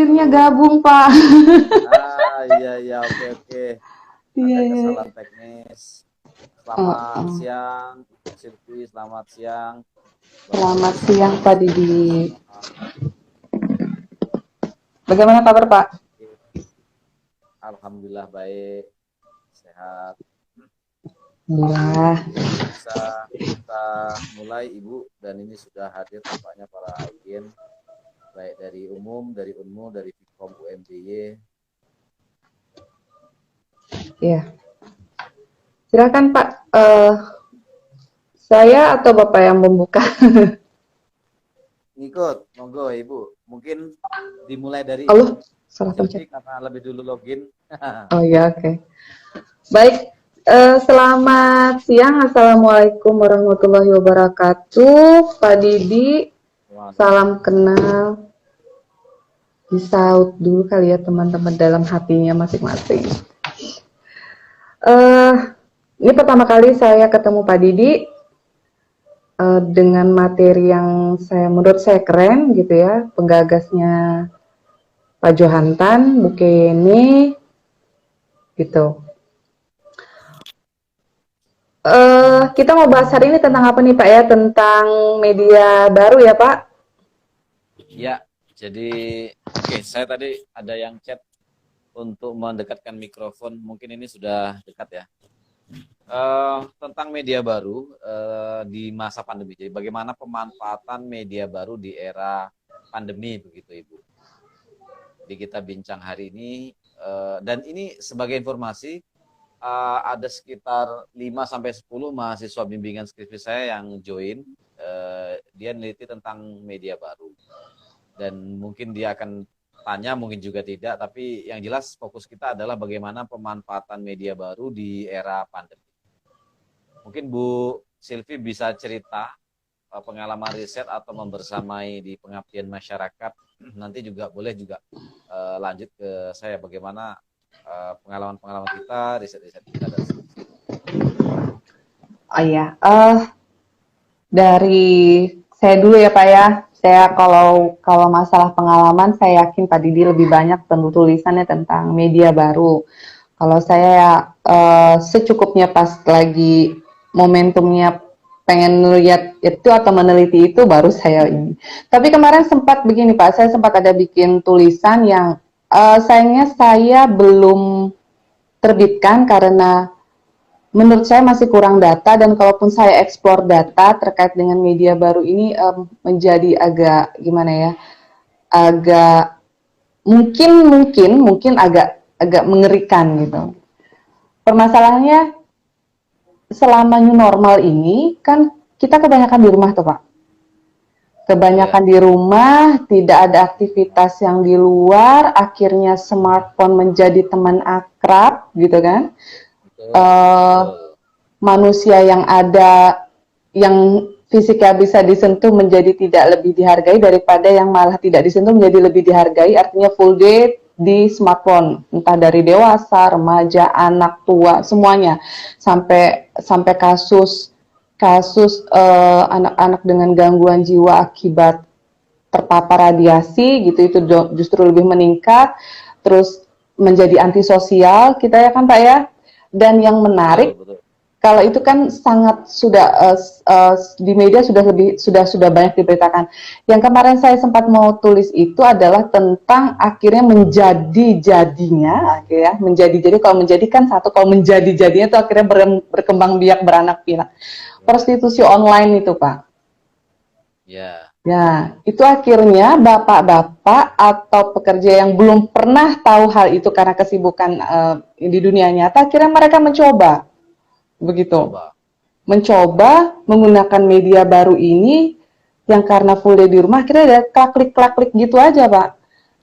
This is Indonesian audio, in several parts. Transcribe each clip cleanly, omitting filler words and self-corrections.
akhirnya gabung, Pak. Iya, oke. Iya, Ada iya. kesalahan teknis. Selamat Oh. siang, Silvi. Selamat siang. Selamat siang, Pak Didi. Bagaimana kabar, Pak? Alhamdulillah baik, sehat. Alhamdulillah. Bisa kita mulai, Ibu, dan ini sudah hadir tampaknya para audien, baik dari umum, dari UNMU, dari Vkom UMDY. Iya. Silakan, Pak. Saya atau Bapak yang membuka? Ngikut, monggo Ibu. Mungkin dimulai dari Allah, Ibu salah pencet. Silvi karena lebih dulu login. Oh ya, oke. Baik, selamat siang. Assalamualaikum warahmatullahi wabarakatuh. Pak Didi, salam kenal. Disaut dulu kali ya teman-teman dalam hatinya masing-masing. Ini pertama kali saya ketemu Pak Didi dengan materi yang menurut saya keren gitu ya, penggagasnya Pak Johantan, Bu Keni, gitu. Kita mau bahas hari ini tentang apa nih Pak ya? Tentang media baru ya Pak? Ya, jadi oke, saya tadi ada yang chat untuk mendekatkan mikrofon, mungkin ini sudah dekat ya. Tentang media baru di masa pandemi. Jadi bagaimana pemanfaatan media baru di era pandemi begitu Ibu. Jadi kita bincang hari ini dan ini sebagai informasi ada sekitar 5-10 mahasiswa bimbingan skripsi saya yang join. Dia neliti tentang media baru. Dan mungkin dia akan tanya, mungkin juga tidak, tapi yang jelas fokus kita adalah bagaimana pemanfaatan media baru di era pandemi. Mungkin Bu Silvi bisa cerita pengalaman riset atau membersamai di pengabdian masyarakat. Nanti juga boleh juga lanjut ke saya bagaimana pengalaman-pengalaman kita, riset-riset kita dan sebagainya. Oh iya, dari saya dulu ya Pak ya. Saya kalau masalah pengalaman, saya yakin Pak Didi lebih banyak tentu tulisannya tentang media baru. Kalau saya secukupnya pas lagi momentumnya pengen melihat itu atau meneliti itu baru saya ini. Tapi kemarin sempat begini Pak, saya sempat ada bikin tulisan yang sayangnya saya belum terbitkan karena menurut saya masih kurang data dan kalaupun saya eksplor data terkait dengan media baru ini menjadi agak gimana ya, agak mungkin agak mengerikan gitu. Permasalahannya selama new normal ini kan kita kebanyakan di rumah tuh Pak. Kebanyakan di rumah, tidak ada aktivitas yang di luar, akhirnya smartphone menjadi teman akrab gitu kan. Manusia yang ada yang fisiknya bisa disentuh menjadi tidak lebih dihargai daripada yang malah tidak disentuh menjadi lebih dihargai, artinya full day di smartphone, entah dari dewasa, remaja, anak, tua, semuanya, sampai kasus anak-anak dengan gangguan jiwa akibat terpapar radiasi gitu, itu justru lebih meningkat, terus menjadi antisosial kita ya kan Pak ya. Dan yang menarik, kalau itu kan sangat sudah di media sudah banyak diberitakan. Yang kemarin saya sempat mau tulis itu adalah tentang akhirnya menjadi-jadinya, kalau menjadi kan satu, kalau menjadi-jadinya itu akhirnya berkembang biak, beranak pinak. Prostitusi online itu Pak. Ya. Ya, itu akhirnya bapak-bapak atau pekerja yang belum pernah tahu hal itu karena kesibukan di dunia nyata, akhirnya mereka mencoba. Begitu. Mencoba menggunakan media baru ini yang karena full day di rumah, akhirnya ada klik-klik gitu aja Pak.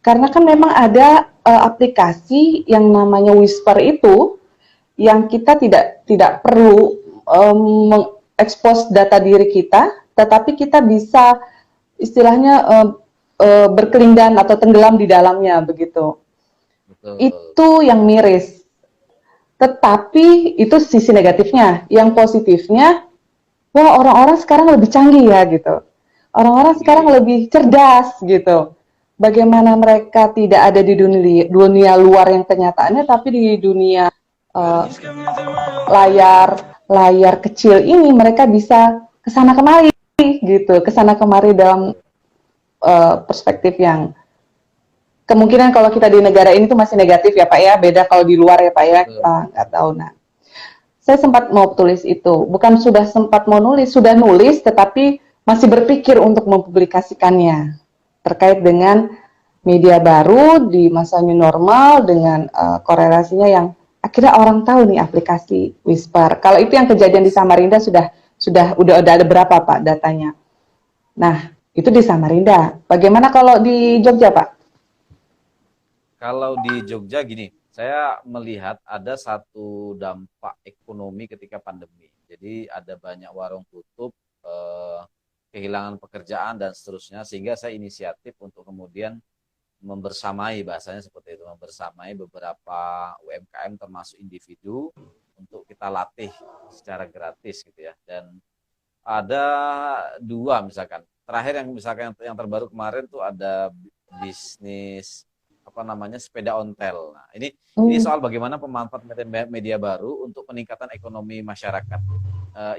Karena kan memang ada aplikasi yang namanya Whisper itu yang kita tidak perlu mengekspos data diri kita, tetapi kita bisa istilahnya berkelindan atau tenggelam di dalamnya begitu. Betul. Itu yang miris. Tetapi itu sisi negatifnya. Yang positifnya, wah orang-orang sekarang lebih canggih ya gitu. Orang-orang sekarang lebih cerdas gitu. bagaimana mereka tidak ada di dunia luar yang kenyataannya, tapi di dunia uh, layar layar kecil ini mereka bisa kesana kemari gitu, kesana kemari dalam perspektif yang kemungkinan kalau kita di negara ini tuh masih negatif ya Pak ya, beda kalau di luar ya Pak ya, kita nggak tahu. Nah, saya sempat mau tulis itu, bukan sudah sempat mau nulis, sudah nulis tetapi masih berpikir untuk mempublikasikannya terkait dengan media baru di masa new normal dengan korelasinya yang akhirnya orang tahu nih aplikasi Whisper. Kalau itu yang kejadian di Samarinda udah ada berapa Pak datanya? Nah, itu di Samarinda. Bagaimana kalau di Jogja Pak? Kalau di Jogja gini, saya melihat ada satu dampak ekonomi ketika pandemi. Jadi ada banyak warung tutup, kehilangan pekerjaan dan seterusnya, sehingga saya inisiatif untuk kemudian membersamai, bahasanya seperti itu, membersamai beberapa UMKM termasuk individu untuk kita latih secara gratis gitu ya. Dan ada dua misalkan. Terakhir yang misalkan yang terbaru kemarin tuh ada bisnis apa namanya sepeda ontel. Nah, ini soal bagaimana pemanfaatan media baru untuk peningkatan ekonomi masyarakat.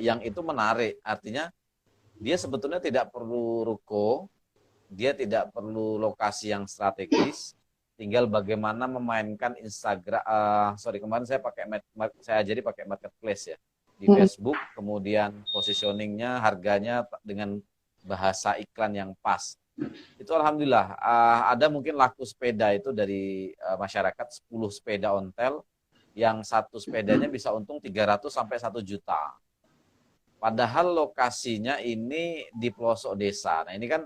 Yang itu menarik. Artinya dia sebetulnya tidak perlu ruko, dia tidak perlu lokasi yang strategis, tinggal bagaimana memainkan Instagram. Kemarin saya jadi pakai marketplace ya di Facebook, kemudian positioningnya, harganya dengan bahasa iklan yang pas. Itu alhamdulillah ada mungkin laku sepeda itu dari masyarakat 10 sepeda ontel yang satu sepedanya bisa untung 300 sampai 1 juta. Padahal lokasinya ini di pelosok desa. Nah, ini kan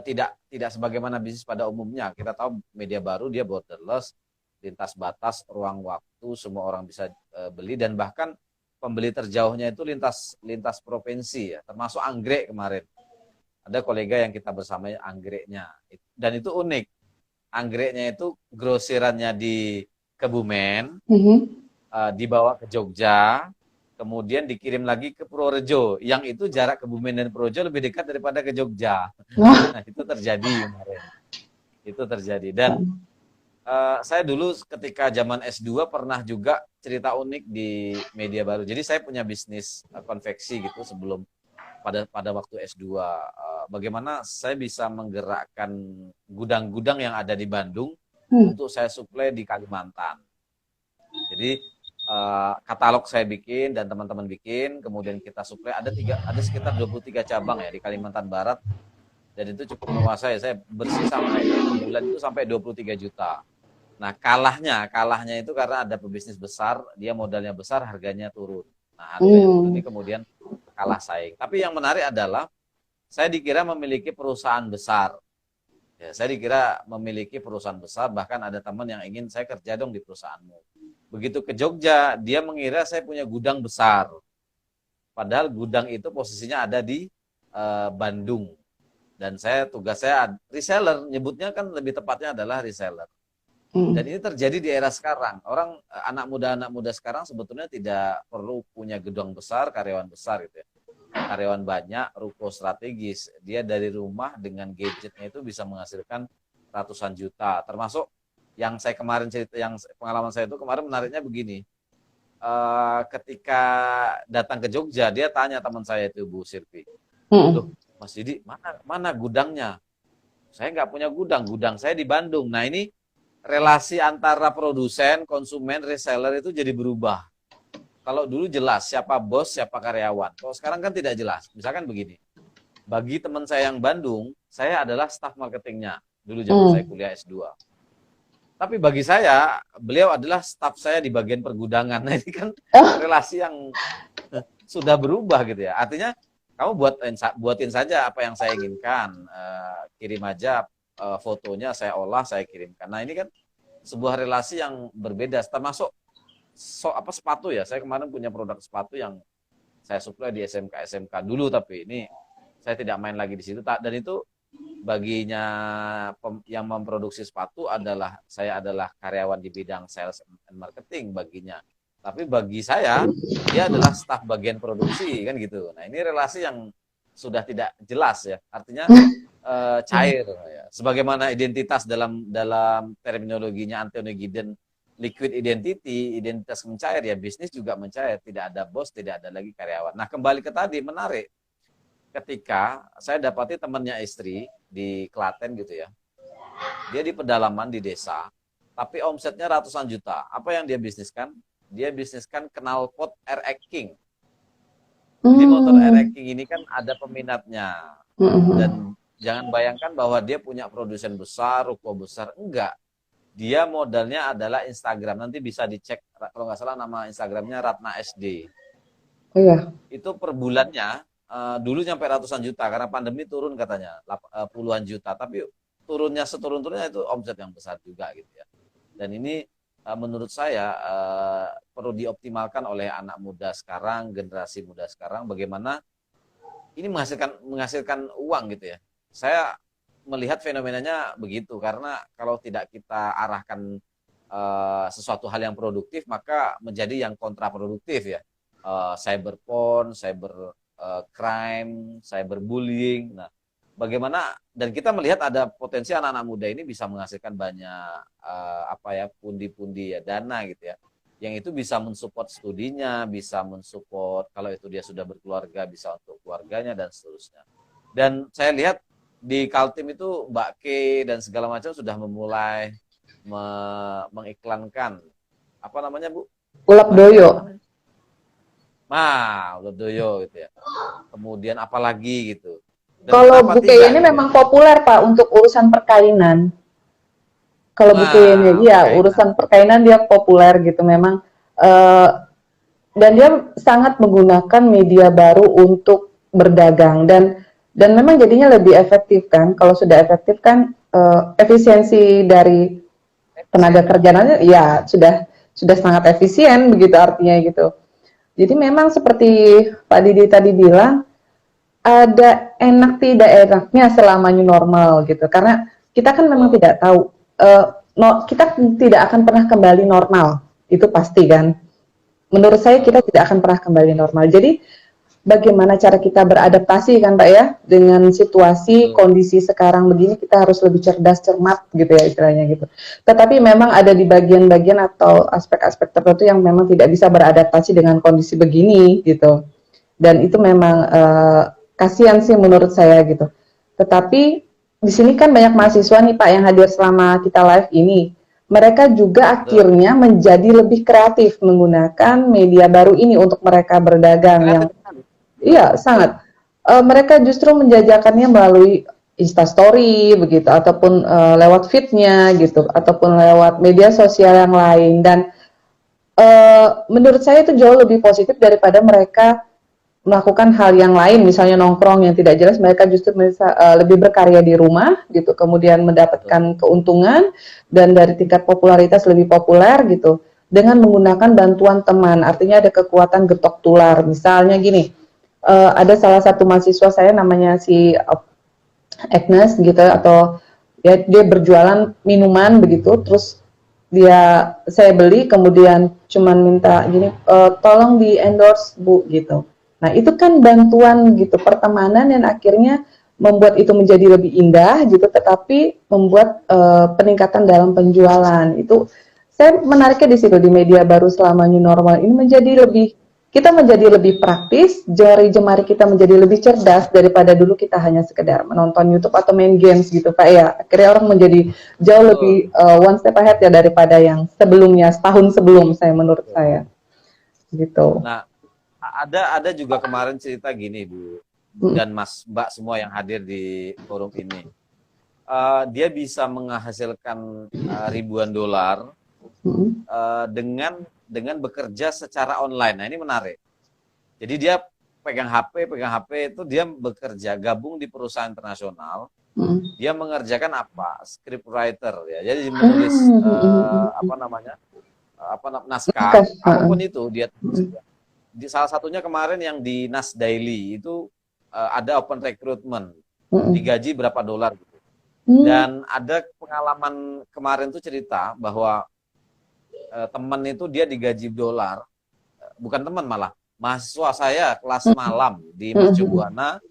tidak sebagaimana bisnis pada umumnya. Kita tahu media baru dia borderless, lintas batas, ruang waktu, semua orang bisa beli dan bahkan pembeli terjauhnya itu lintas provinsi ya, termasuk anggrek kemarin. Ada kolega yang kita bersama anggreknya. Dan itu unik. Anggreknya itu grosirannya di Kebumen, dibawa ke Jogja, kemudian dikirim lagi ke Purworejo. Yang itu jarak Kebumen dan Purworejo lebih dekat daripada ke Jogja. Nah, itu terjadi kemarin. Itu terjadi. Dan saya dulu ketika zaman S2 pernah juga cerita unik di media baru. Jadi saya punya bisnis konveksi gitu sebelum pada waktu S2. Bagaimana saya bisa menggerakkan gudang-gudang yang ada di Bandung untuk saya suplai di Kalimantan. Jadi katalog saya bikin dan teman-teman bikin, kemudian kita suplai ada sekitar 23 cabang ya di Kalimantan Barat. Dan itu cukup menguasai. Saya bersih sampai bulan itu sampai 23 juta. Nah, kalahnya itu karena ada pebisnis besar, dia modalnya besar, harganya turun. Nah, harganya turun ini kemudian kalah saing. Tapi yang menarik adalah saya dikira memiliki perusahaan besar. Ya, saya dikira memiliki perusahaan besar, bahkan ada teman yang ingin saya kerja dong di perusahaanmu. Begitu ke Jogja, dia mengira saya punya gudang besar. Padahal gudang itu posisinya ada di Bandung. Dan tugas saya reseller, nyebutnya kan lebih tepatnya adalah reseller. Dan ini terjadi di era sekarang. Anak muda sekarang sebetulnya tidak perlu punya gedung besar, karyawan besar gitu ya. Karyawan banyak, ruko strategis. Dia dari rumah dengan gadgetnya itu bisa menghasilkan ratusan juta. Termasuk yang saya kemarin cerita, yang pengalaman saya itu kemarin menariknya begini. Ketika datang ke Jogja, dia tanya teman saya itu Bu Sirpi, loh Mas Didi, mana gudangnya? Saya nggak punya gudang saya di Bandung. Nah ini relasi antara produsen, konsumen, reseller itu jadi berubah. Kalau dulu jelas siapa bos, siapa karyawan. Kalau sekarang kan tidak jelas. Misalkan begini, bagi teman saya yang Bandung, saya adalah staf marketingnya. Dulu zaman saya kuliah S2. Tapi bagi saya, beliau adalah staf saya di bagian pergudangan. Nah ini kan relasi yang sudah berubah gitu ya. Artinya kamu buatin saja apa yang saya inginkan. Kirim aja fotonya, saya olah, saya kirimkan. Nah ini kan sebuah relasi yang berbeda. Termasuk sepatu ya. Saya kemarin punya produk sepatu yang saya suplai di SMK dulu, tapi ini saya tidak main lagi di situ. Dan itu baginya yang memproduksi sepatu saya adalah karyawan di bidang sales and marketing baginya. Tapi bagi saya, dia adalah staf bagian produksi, kan gitu. Nah, ini relasi yang sudah tidak jelas ya. Artinya cair ya. Sebagaimana identitas dalam dalam terminologinya Anthony Giddens, liquid identity, identitas mencair ya, bisnis juga mencair, tidak ada bos, tidak ada lagi karyawan. Nah, kembali ke tadi menarik. Ketika saya dapati temannya istri di Klaten gitu ya. Dia di pedalaman di desa, tapi omsetnya ratusan juta. Apa yang dia bisniskan? Dia bisniskan knalpot RX King. Jadi motor RX King ini kan ada peminatnya. Dan jangan bayangkan bahwa dia punya produsen besar, ruko besar. Enggak. Dia modalnya adalah Instagram. Nanti bisa dicek, kalau nggak salah nama Instagramnya Ratna SD. Iya. Itu per bulannya, dulu sampai ratusan juta. Karena pandemi turun katanya, puluhan juta. Tapi turunnya seturun-turunnya itu omset yang besar juga gitu ya. Dan ini menurut saya perlu dioptimalkan oleh anak muda sekarang, generasi muda sekarang, bagaimana ini menghasilkan uang gitu ya. Saya melihat fenomenanya begitu, karena kalau tidak kita arahkan sesuatu hal yang produktif, maka menjadi yang kontraproduktif ya. Cyberporn, cyber crime, cyberbullying. Nah, bagaimana, dan kita melihat ada potensi anak-anak muda ini bisa menghasilkan banyak pundi-pundi ya, dana gitu ya, yang itu bisa mensupport studinya, bisa mensupport kalau itu dia sudah berkeluarga, bisa untuk keluarganya dan seterusnya. Dan saya lihat di Kaltim itu Mbak K dan segala macam sudah memulai mengiklankan apa namanya Bu? Ulap doyo. Ulap doyo gitu ya. Kemudian apalagi gitu. Dan Kalau Bukeye ini gitu memang populer Pak untuk urusan perkawinan. Kalau Bukeye ini, ya urusan perkawinan dia populer gitu memang. Dan dia sangat menggunakan media baru untuk berdagang, dan memang jadinya lebih efektif kan. Kalau sudah efektif kan efisiensi dari tenaga kerjanya ya sudah sangat efisien begitu artinya gitu. Jadi memang seperti Pak Didi tadi bilang, ada enak tidak enaknya selama new normal gitu, karena kita kan memang tidak tahu, kita tidak akan pernah kembali normal, itu pasti kan. Menurut saya kita tidak akan pernah kembali normal. Jadi bagaimana cara kita beradaptasi kan Pak ya, dengan situasi kondisi sekarang begini, kita harus lebih cerdas, cermat gitu ya istilahnya gitu. Tetapi memang ada di bagian-bagian atau aspek-aspek tertentu yang memang tidak bisa beradaptasi dengan kondisi begini gitu. Dan itu memang kasihan sih menurut saya gitu. Tetapi di sini kan banyak mahasiswa nih Pak yang hadir selama kita live ini. Mereka juga akhirnya menjadi lebih kreatif menggunakan media baru ini untuk mereka berdagang yang iya sangat. Mereka justru menjajakannya melalui Instastory begitu, ataupun lewat feed-nya gitu, ataupun lewat media sosial yang lain. Dan menurut saya itu jauh lebih positif daripada mereka melakukan hal yang lain, misalnya nongkrong yang tidak jelas. Mereka justru bisa lebih berkarya di rumah gitu, kemudian mendapatkan keuntungan dan dari tingkat popularitas lebih populer gitu, dengan menggunakan bantuan teman. Artinya ada kekuatan getok tular. Misalnya gini, ada salah satu mahasiswa saya namanya si Agnes gitu, atau ya dia berjualan minuman begitu, terus saya beli, kemudian cuman minta gini, tolong di endorse Bu gitu. Nah itu kan bantuan gitu, pertemanan yang akhirnya membuat itu menjadi lebih indah gitu, tetapi membuat peningkatan dalam penjualan. Itu saya menariknya di situ, di media baru selama new normal ini kita menjadi lebih praktis, jari jemari kita menjadi lebih cerdas daripada dulu kita hanya sekedar menonton YouTube atau main games gitu Pak ya. Akhirnya orang menjadi jauh lebih one step ahead ya daripada yang sebelumnya, setahun sebelum menurut saya gitu. Nah, ada juga kemarin cerita gini Bu dan Mas Mbak semua yang hadir di forum ini. Dia bisa menghasilkan ribuan dolar dengan bekerja secara online. Nah ini menarik. Jadi dia pegang HP itu dia bekerja, gabung di perusahaan internasional. Dia mengerjakan apa? Script writer ya. Jadi menulis naskah, apapun itu dia tulis. Di salah satunya kemarin yang di Nas Daily itu ada open recruitment, digaji berapa dolar gitu. Dan ada pengalaman kemarin tuh cerita bahwa teman itu dia digaji dolar, bukan teman malah mahasiswa saya kelas malam di Mercu Buana,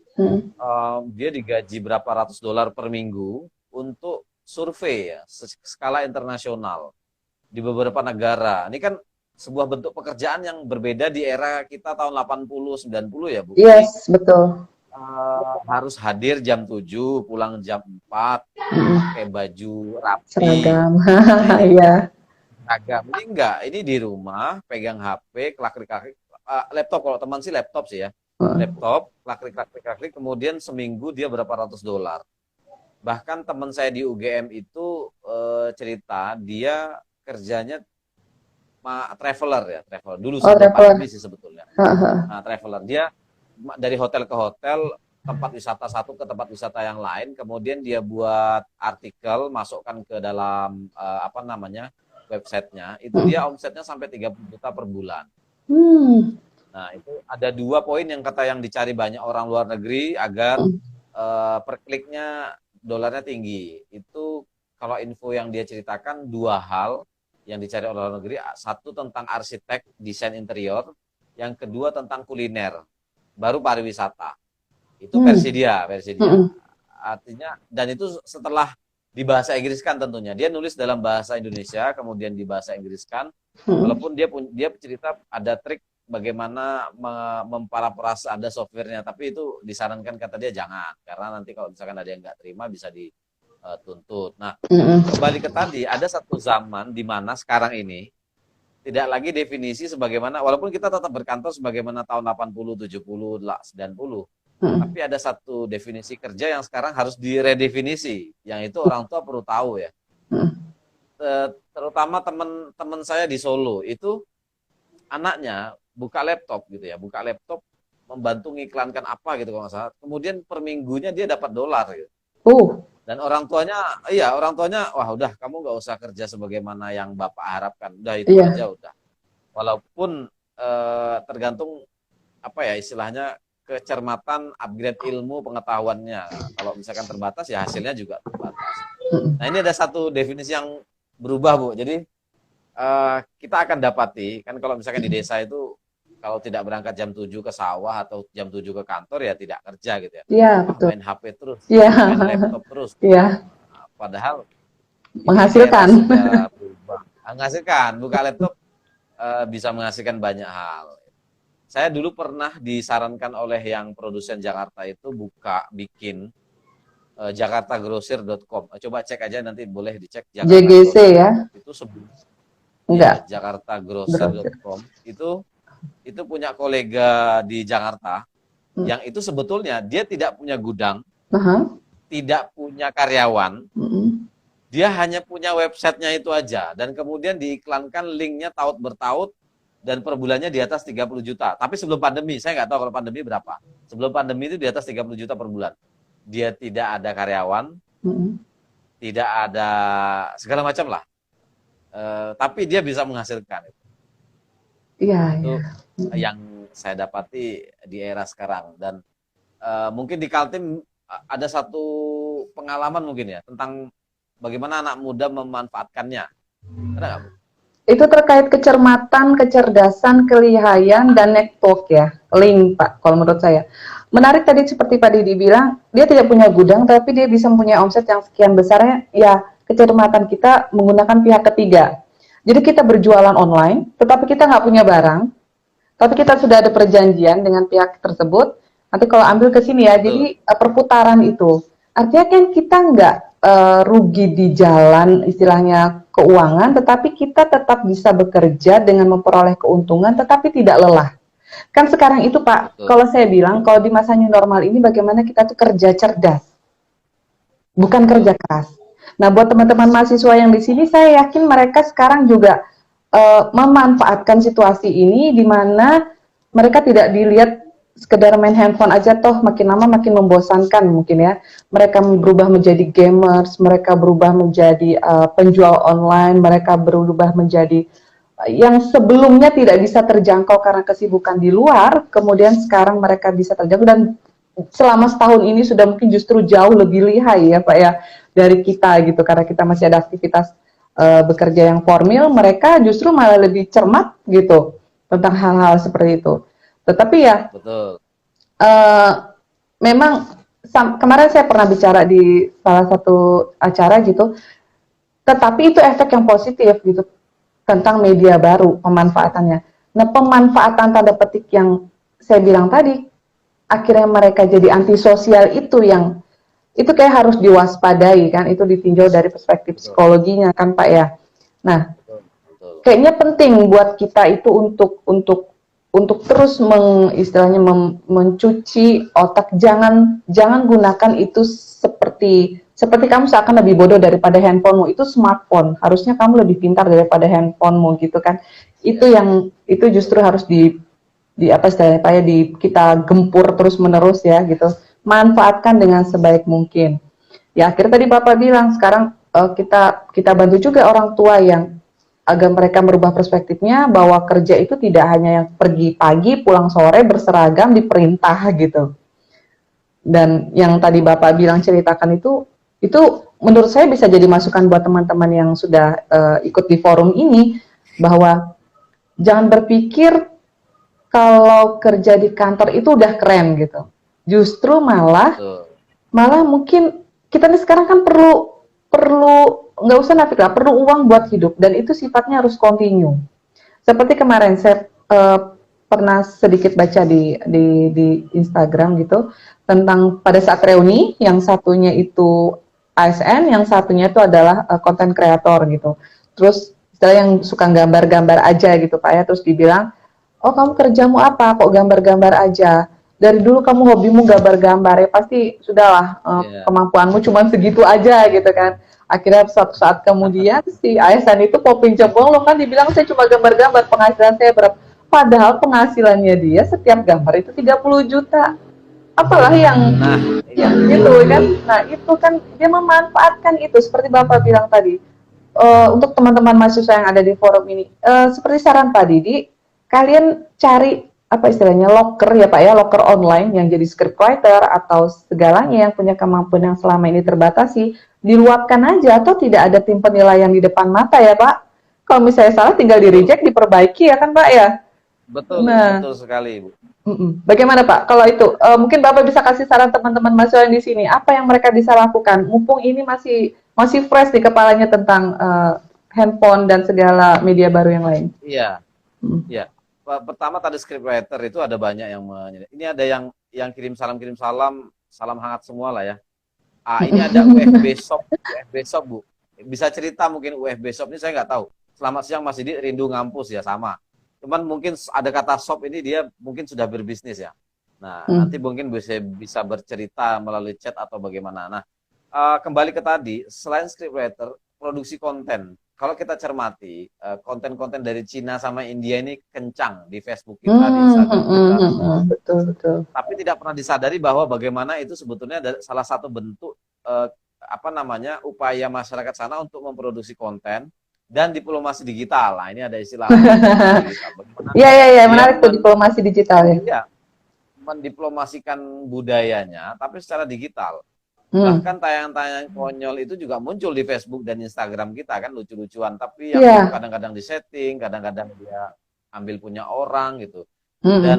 dia digaji berapa ratus dolar per minggu untuk survei ya, skala internasional di beberapa negara. Ini kan sebuah bentuk pekerjaan yang berbeda di era kita tahun 80 90 ya, Bu. Yes, betul. Harus hadir jam 7, pulang jam 4, pakai baju rapi. Seragam. Iya. Seragam. Ini enggak, ini di rumah, pegang HP, klik-klik, laptop, kalau teman sih laptop sih ya. Laptop, klik-klik, kemudian seminggu dia berapa ratus dolar. Bahkan teman saya di UGM itu cerita, dia kerjanya traveler ya, traveler. Dulu sebelum pandemi sih sebetulnya. Nah, traveler. Dia dari hotel ke hotel, tempat wisata satu ke tempat wisata yang lain, kemudian dia buat artikel, masukkan ke dalam websitenya, itu dia omsetnya sampai 30 juta per bulan. Nah, itu ada 2 poin yang dicari banyak orang luar negeri agar per kliknya dolarnya tinggi. Itu kalau info yang dia ceritakan 2 hal yang dicari orang luar negeri, satu tentang arsitek, desain interior, yang kedua tentang kuliner, baru pariwisata. Itu versi dia. Artinya, dan itu setelah dibahasa Inggriskan tentunya. Dia nulis dalam bahasa Indonesia, kemudian dibahasa Inggriskan. Walaupun dia cerita ada trik bagaimana memparaphrase, ada softwarenya, tapi itu disarankan, kata dia jangan, karena nanti kalau misalkan ada yang nggak terima bisa dituntut. Nah, kembali ke tadi, ada satu zaman di mana sekarang ini tidak lagi definisi sebagaimana, walaupun kita tetap berkantor sebagaimana tahun 80, 70, 90, tapi ada satu definisi kerja yang sekarang harus diredefinisi, yang itu orang tua perlu tahu ya. Terutama teman-teman saya di Solo, itu anaknya buka laptop gitu ya, membantu ngiklankan apa gitu kalau nggak salah, kemudian per minggunya dia dapat dolar gitu. Dan orang tuanya, wah udah kamu nggak usah kerja sebagaimana yang Bapak harapkan, udah itu aja udah. Walaupun tergantung istilahnya kecermatan, upgrade ilmu pengetahuannya. Kalau misalkan terbatas ya hasilnya juga terbatas. Nah, ini ada satu definisi yang berubah, Bu. Jadi kita akan dapati kan kalau misalkan di desa itu kalau tidak berangkat jam 7 ke sawah atau jam 7 ke kantor ya tidak kerja gitu ya. Iya, betul. Main HP terus, main laptop terus. Iya. Nah, padahal menghasilkan. Menghasilkan, buka laptop bisa menghasilkan banyak hal. Saya dulu pernah disarankan oleh yang produsen Jakarta itu bikin jakartagrosir.com. Coba cek aja, nanti boleh dicek. JGC ya? Itu sebelum. Enggak. Ya, jakartagrosir.com itu punya kolega di Jakarta yang itu sebetulnya dia tidak punya gudang, tidak punya karyawan, dia hanya punya websitenya itu aja, dan kemudian diiklankan linknya taut bertaut, dan per bulannya di atas 30 juta. Tapi sebelum pandemi, saya nggak tahu kalau pandemi berapa. Sebelum pandemi itu di atas 30 juta per bulan. Dia tidak ada karyawan, tidak ada segala macam lah. Tapi dia bisa menghasilkan. Itu yang saya dapati di era sekarang. Dan mungkin di Kaltim ada satu pengalaman mungkin ya, tentang bagaimana anak muda memanfaatkannya. Ada nggak, Bu? Itu terkait kecermatan, kecerdasan, kelihayan, dan network ya. Link, Pak, kalau menurut saya. Menarik tadi seperti Pak Didi bilang, dia tidak punya gudang, tapi dia bisa mempunyai omset yang sekian besarnya, ya kecermatan kita menggunakan pihak ketiga. Jadi kita berjualan online, tetapi kita nggak punya barang, tapi kita sudah ada perjanjian dengan pihak tersebut, nanti kalau ambil ke sini ya, jadi perputaran itu. Artinya kan kita nggak rugi di jalan istilahnya keuangan, tetapi kita tetap bisa bekerja dengan memperoleh keuntungan, tetapi tidak lelah. Kan sekarang itu Pak, kalau saya bilang, kalau di masa new normal ini bagaimana kita tuh kerja cerdas, bukan kerja keras. Nah, buat teman-teman mahasiswa yang di sini, saya yakin mereka sekarang juga memanfaatkan situasi ini, di mana mereka tidak dilihat sekedar main handphone aja, toh makin lama makin membosankan mungkin ya. Mereka berubah menjadi gamers, mereka berubah menjadi penjual online, mereka berubah menjadi yang sebelumnya tidak bisa terjangkau karena kesibukan di luar, kemudian sekarang mereka bisa terjangkau, dan selama setahun ini sudah mungkin justru jauh lebih lihai ya Pak ya dari kita gitu, karena kita masih ada aktivitas bekerja yang formal, mereka justru malah lebih cermat gitu tentang hal-hal seperti itu. Tetapi ya, memang kemarin saya pernah bicara di salah satu acara gitu, tetapi itu efek yang positif gitu tentang media baru pemanfaatannya. Nah, pemanfaatan tanda petik yang saya bilang tadi, akhirnya mereka jadi antisosial itu kayak harus diwaspadai kan, itu ditinjau dari perspektif Betul, psikologinya kan Pak ya. Nah, betul, betul. kayaknya penting buat kita itu untuk terus istilahnya mencuci otak, jangan gunakan itu seperti kamu seakan lebih bodoh daripada handphonemu. Itu smartphone, harusnya kamu lebih pintar daripada handphonemu gitu kan. Ya, Itu justru harus di apa istilahnya Pak ya, kita gempur terus menerus ya gitu. Manfaatkan dengan sebaik mungkin. Ya akhirnya tadi Bapak bilang sekarang kita bantu juga orang tua yang agar mereka merubah perspektifnya bahwa kerja itu tidak hanya yang pergi pagi pulang sore berseragam diperintah gitu. Dan yang tadi Bapak bilang ceritakan itu menurut saya bisa jadi masukan buat teman-teman yang sudah ikut di forum ini, bahwa jangan berpikir kalau kerja di kantor itu udah keren gitu. Justru malah betul. malah mungkin kita nih sekarang kan perlu perlu nggak usah nafik lah, perlu uang buat hidup dan itu sifatnya harus continue. Seperti kemarin saya pernah sedikit baca di Instagram gitu tentang pada saat reuni, yang satunya itu ASN, yang satunya itu adalah content creator gitu. Terus istilah yang suka gambar-gambar aja gitu Pak ya, terus dibilang, oh kamu kerjamu apa? Kok gambar-gambar aja? Dari dulu kamu hobimu gambar-gambar, ya pasti sudahlah Ya. kemampuanmu cuma segitu aja gitu kan. Akhirnya suatu saat kemudian si ASN itu popin jempol lo kan dibilang saya cuma gambar-gambar, penghasilan saya berapa? Padahal penghasilannya dia setiap gambar itu 30 juta. Apalah Nah, yang itu. gitu kan. Nah, itu kan dia memanfaatkan itu seperti Bapak bilang tadi. Untuk teman-teman mahasiswa yang ada di forum ini, seperti saran Pak Didi, kalian cari apa istilahnya locker ya Pak ya, locker online yang jadi scriptwriter atau segalanya yang punya kemampuan yang selama ini terbatasi, diluapkan aja atau tidak ada tim penilaian di depan mata ya Pak. Kalau misalnya salah tinggal di Betul. reject, diperbaiki ya kan Pak ya. Betul, Nah, betul sekali, Bu. bagaimana Pak? Kalau itu, mungkin Bapak bisa kasih saran teman-teman mahasiswa yang di sini, apa yang mereka bisa lakukan? Mumpung ini masih masih fresh di kepalanya tentang handphone dan segala media baru yang lain. Iya, Mm. iya. Pertama tadi scriptwriter itu ada banyak yang ini ada yang kirim salam, salam hangat semua lah ya. Ah, ini ada UFB Shop, Bu. Bisa cerita mungkin UFB Shop ini saya nggak tahu. Selamat siang Mas Didi, rindu ngampus ya sama. Cuman mungkin ada kata shop ini dia mungkin sudah berbisnis ya. Nah, nanti Mm. mungkin bisa bercerita melalui chat atau bagaimana. Nah, kembali ke tadi, selain scriptwriter, produksi konten. Kalau kita cermati, konten-konten dari Cina sama India ini kencang di Facebook kita, di Instagram kita. Betul betul. Tapi tidak pernah disadari bahwa bagaimana itu sebetulnya salah satu bentuk apa namanya upaya masyarakat sana untuk memproduksi konten dan diplomasi digital. Nah, ini ada istilah diplomasi digital. Bagaimana Iya iya iya, dia menarik tuh diplomasi digital ya. ya, mendiplomasikan budayanya, tapi secara digital. Hmm. Bahkan tayangan-tayangan konyol itu juga muncul di Facebook dan Instagram kita kan lucu-lucuan, tapi yang itu Iya. kadang-kadang disetting, kadang-kadang dia ambil punya orang gitu. Mm-mm. Dan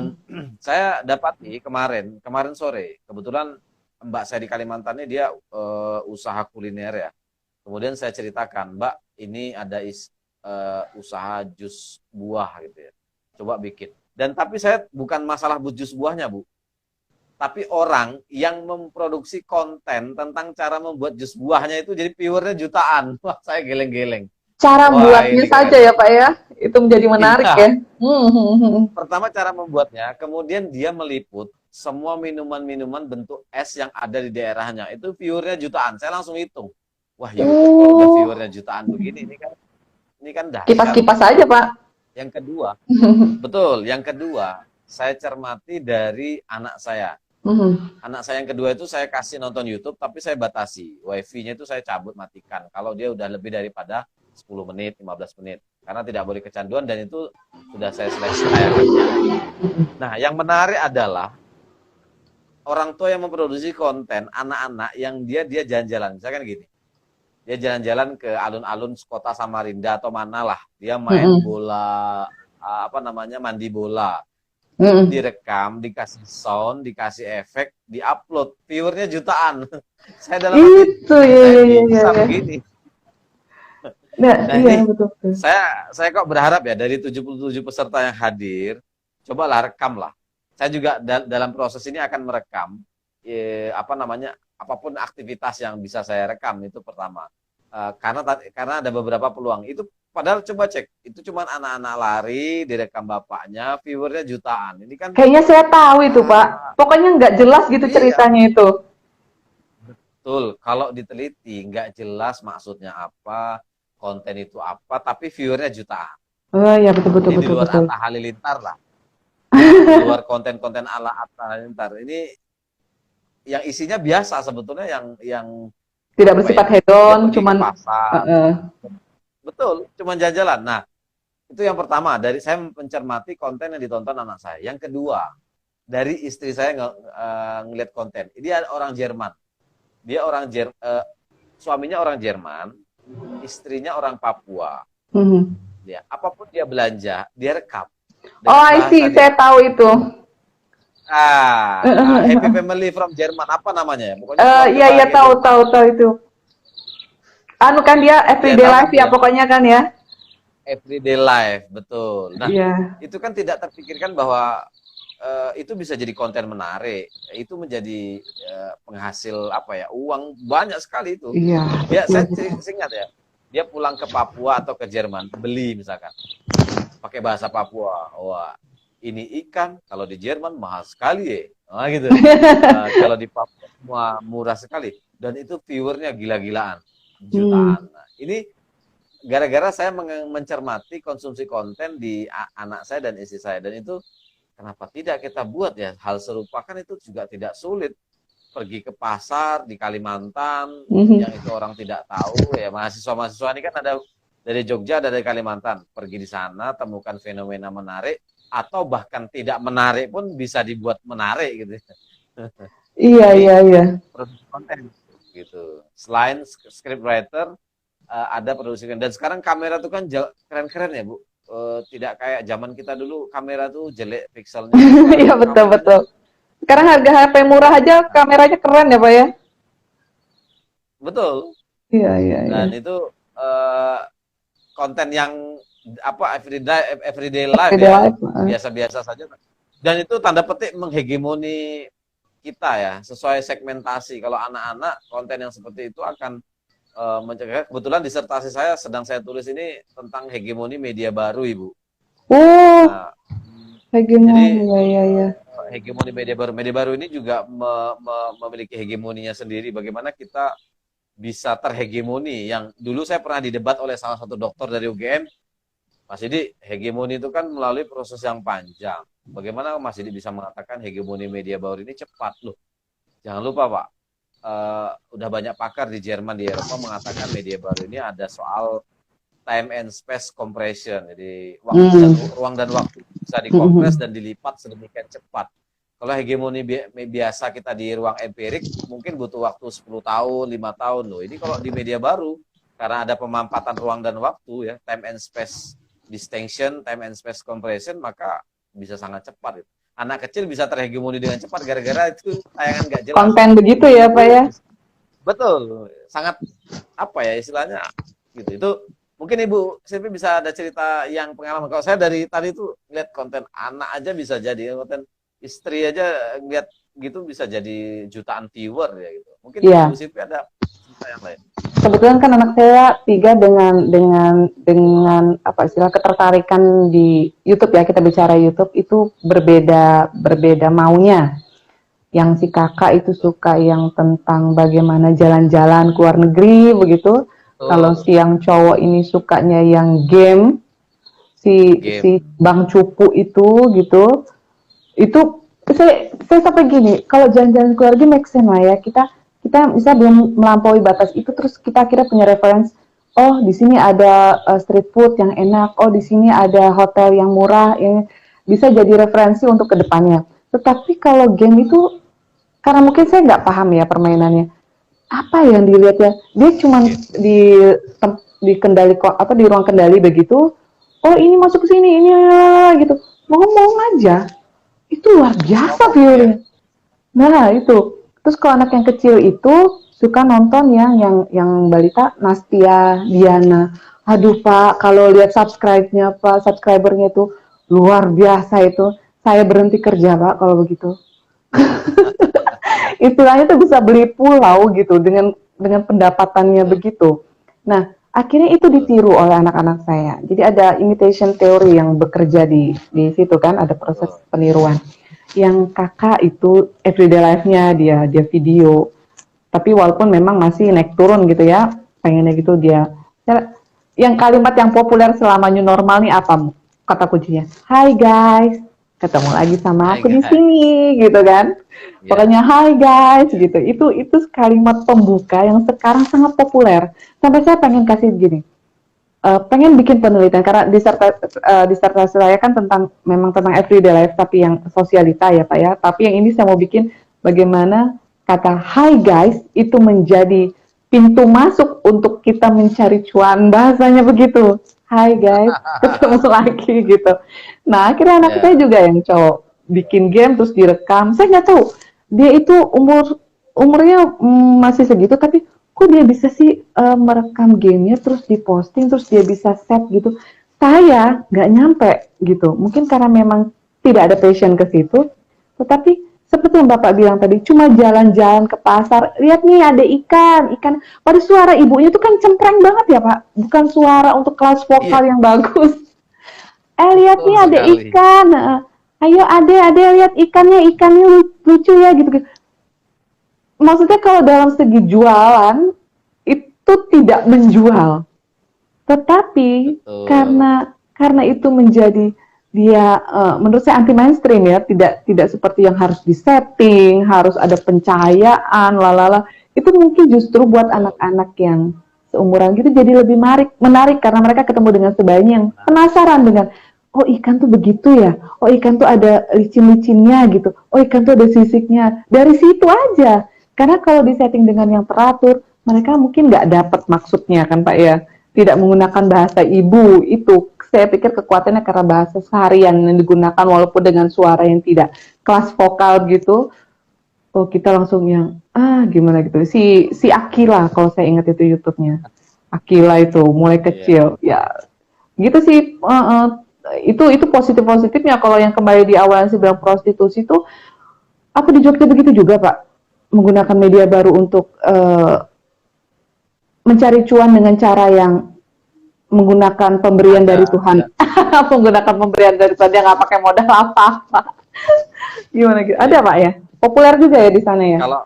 saya dapati kemarin sore, kebetulan Mbak saya di Kalimantan ini dia usaha kuliner ya. Kemudian saya ceritakan, Mbak ini ada usaha jus buah gitu ya. Coba bikin. Dan tapi saya bukan masalah jus buahnya, Bu. Tapi orang yang memproduksi konten tentang cara membuat jus buahnya itu jadi viewernya jutaan. Wah, saya geleng-geleng. Cara Wah, buatnya ini saja keren. ya Pak ya, itu menjadi menarik Iya, ya. Hmm. pertama cara membuatnya, kemudian dia meliput semua minuman-minuman bentuk es yang ada di daerahnya. Itu viewernya jutaan. Saya langsung hitung. Wah, YouTube kalau udah Oh, viewernya jutaan begini, ini kan dahsyat kipas-kipas gitu. aja Pak. Yang kedua, betul. Yang kedua, saya cermati dari anak saya. Mhm. Anak saya yang kedua itu saya kasih nonton YouTube, tapi saya batasi. Wifi-nya itu saya cabut matikan. Kalau dia udah lebih daripada 10 menit, 15 menit. Karena tidak boleh kecanduan dan itu sudah saya seleksi tayangannya. Nah, yang menarik adalah orang tua yang memproduksi konten anak-anak yang dia jalan-jalan. Misalkan gini, dia jalan-jalan ke alun-alun kota Samarinda atau mana lah. Dia main Mhm. bola, apa namanya, mandi bola. Mm-mm. direkam, dikasih sound, dikasih efek, diupload, viewernya jutaan. Saya dalam hati, Itu ya saya ya ya ya bisa ya. begini. Nah, Nah iya ini betul betul. saya kok berharap ya dari 77 peserta yang hadir, cobalah rekam lah. Saya juga dalam proses ini akan merekam apa namanya, apapun aktivitas yang bisa saya rekam itu pertama. Karena ada beberapa peluang. Itu padahal coba cek, itu cuma anak-anak lari direkam bapaknya, viewernya jutaan. Ini kan Kayaknya saya tahu itu, ah, Pak. Pokoknya nggak jelas gitu iya, ceritanya itu. betul. Kalau diteliti nggak jelas maksudnya apa, konten itu apa, tapi viewernya jutaan. Oh ya betul betul Ini di betul luar betul. Atta Halilintar lah. Di luar konten-konten ala Atta Halilintar. Ini yang isinya biasa sebetulnya yang Tidak apa bersifat ya? Dia hedon, pergi ke cuman pasar. uh, Betul, cuma jalan-jalan. Nah, itu yang pertama, dari saya mencermati konten yang ditonton anak saya. Yang kedua, dari istri saya ngeliat konten. Dia orang Jerman. Dia suaminya orang Jerman, istrinya orang Papua. Ya, apapun dia belanja, dia rekam Oh, dengan I bahasa see. dia. Saya tahu itu. Happy Family from Jerman, apa namanya ya? Pokoknya keluarga Iya iya bahagia tahu Jerman. tahu tahu itu. Anu kan dia Dia everyday nanam life ya dia pokoknya kan ya. everyday life, betul. Nah, Iya. itu kan tidak terpikirkan bahwa itu bisa jadi konten menarik. Itu menjadi penghasil apa ya? Uang banyak sekali itu. Iya, Saya betul. ingat ya. Dia pulang ke Papua atau ke Jerman, beli misalkan pakai bahasa Papua. Wah, ini ikan kalau di Jerman mahal sekali ya. Nah, gitu. Kalau di Papua murah sekali. Dan itu viewernya gila-gilaan, jutaan. Nah, ini gara-gara saya mencermati konsumsi konten di anak saya dan istri saya. Dan itu kenapa tidak kita buat ya hal serupa, kan itu juga tidak sulit. Pergi ke pasar di Kalimantan yang itu orang tidak tahu ya, mahasiswa-mahasiswa ini kan ada dari Jogja, ada dari Kalimantan, pergi di sana temukan fenomena menarik atau bahkan tidak menarik pun bisa dibuat menarik gitu. Iya Ini iya iya. produksi konten gitu. Selain script writer ada produksi konten, dan sekarang kamera tuh kan keren-keren ya Bu. Tidak kayak zaman kita dulu kamera tuh jelek pikselnya. Iya betul betul. Sekarang harga HP murah aja kameranya keren ya Pak ya. Betul. Iya iya iya. Dan itu konten yang apa everyday life Everyday ya, life. biasa-biasa saja. Dan itu tanda petik menghegemoni kita ya, sesuai segmentasi. Kalau anak-anak konten yang seperti itu akan mencegah. Kebetulan disertasi saya sedang saya tulis ini tentang hegemoni media baru, Ibu. Nah, Hegemoni jadi ya ya ya. hegemoni media baru ini juga memiliki hegemoninya sendiri. Bagaimana kita bisa terhegemoni? Yang dulu saya pernah didebat oleh salah satu dokter dari UGM, Mas Didi, hegemoni itu kan melalui proses yang panjang. Bagaimana Mas Didi bisa mengatakan hegemoni media baru ini cepat? Loh, jangan lupa Pak, udah banyak pakar di Jerman, di Eropa mengatakan media baru ini ada soal time and space compression. Jadi ruang dan waktu bisa dikompres dan dilipat sedemikian cepat. Kalau hegemoni biasa kita di ruang empirik mungkin butuh waktu 10 tahun, 5 tahun loh. Ini kalau di media baru karena ada pemampatan ruang dan waktu ya, time and space distinction, time and space compression, maka bisa sangat cepat. Anak kecil bisa terhegemoni dengan cepat gara-gara itu tayangan nggak jelas. Konten begitu ya Pak ya. Betul, sangat apa ya istilahnya gitu. Itu mungkin Ibu Silvi bisa ada cerita yang pengalaman. Kalau saya dari tadi itu lihat konten anak aja bisa jadi, konten istri aja lihat gitu bisa jadi jutaan viewer ya gitu. Mungkin Ibu Silvi ada cerita yang lain. Kebetulan kan anak saya 3 dengan apa istilah ketertarikan di YouTube ya, kita bicara YouTube itu berbeda maunya. Yang si kakak itu suka yang tentang bagaimana jalan-jalan ke luar negeri begitu. Kalau si yang cowok ini sukanya yang game, si Bang Cupu itu gitu. Itu saya sampai gini, kalau jalan-jalan ke luar negeri make sense lah ya, kita bisa belum melampaui batas itu, terus kita kira punya reference, oh di sini ada street food yang enak, oh di sini ada hotel yang murah, yang bisa jadi referensi untuk kedepannya. Tetapi kalau game itu, karena mungkin saya nggak paham ya permainannya, apa yang dilihat ya, dia cuma di kendali atau di ruang kendali begitu, oh ini masuk ke sini, ini gitu, ngomong aja. itu luar biasa Ngomong dia. view-nya. Nah, itu. Terus kalau anak yang kecil itu suka nonton yang balita Nastia, Diana. Aduh Pak, kalau lihat subscribe-nya Pak, subscribernya itu luar biasa itu. Saya berhenti kerja Pak kalau begitu. Istilahnya tuh bisa beli pulau gitu dengan pendapatannya Betul, begitu. Nah, akhirnya itu betul. ditiru oleh anak-anak saya. Jadi ada imitation theory yang bekerja di situ kan, ada proses Betul. peniruan. Yang kakak itu everyday life-nya dia video, tapi walaupun memang masih naik turun gitu ya, pengennya gitu dia. Yang kalimat yang populer selama new normal nih apa? Kata kuncinya, Hai guys, ketemu lagi sama Hai aku di guys. sini gitu kan. Ya, Pokoknya Hai guys ya. gitu. Itu kalimat pembuka yang sekarang sangat populer. Sampai saya pengen kasih gini, pengen bikin penelitian karena disertasi saya kan memang tentang everyday life tapi yang sosialita ya Pak ya. Tapi yang ini saya mau bikin bagaimana kata Hi guys itu menjadi pintu masuk untuk kita mencari cuan, bahasanya begitu. Hai guys, ketemu lagi gitu. Nah akhirnya anak saya Ya, juga yang cowok bikin game terus direkam. Saya nggak tahu dia itu umurnya masih segitu tapi kok dia bisa sih merekam gamenya terus diposting terus dia bisa set gitu. Saya nggak nyampe gitu, mungkin karena memang tidak ada passion ke situ. Tetapi seperti yang Bapak bilang tadi, cuma jalan-jalan ke pasar, lihat nih ada ikan. Pada suara ibunya itu kan cempreng banget ya Pak, bukan suara untuk kelas iya, vokal yang bagus. Lihat betul nih ada sekali. ikan. Ayo ade lihat ikannya lucu ya gitu. Maksudnya kalau dalam segi jualan itu tidak menjual, tetapi Betul. karena itu menjadi dia menurut saya anti mainstream ya, tidak seperti yang harus disetting, harus ada pencahayaan, lalala. Itu mungkin justru buat Betul. anak-anak yang seumuran gitu jadi lebih menarik karena mereka ketemu dengan sebagian yang Nah, penasaran dengan oh ikan tuh begitu ya, oh ikan tuh ada licin-licinnya gitu, oh ikan tuh ada sisiknya. Dari situ aja. Karena kalau disetting dengan yang teratur, mereka mungkin nggak dapat maksudnya kan Pak ya, tidak menggunakan bahasa ibu itu saya pikir kekuatannya karena bahasa seharian yang digunakan walaupun dengan suara yang tidak kelas vokal gitu. Oh kita langsung yang gimana gitu si si Akila kalau saya ingat itu YouTube-nya Akila itu mulai iya. kecil ya gitu sih itu positif positifnya. Kalau yang kembali di awal yang saya bilang prostitusi itu aku di Jogja begitu juga Pak, menggunakan media baru untuk mencari cuan dengan cara yang menggunakan pemberian dari Ada. Tuhan. Menggunakan pemberian dari Tuhan, dia nggak pakai modal apa-apa. Gimana gitu? Ada Iya. Pak ya? Populer juga ya di sana ya? Kalau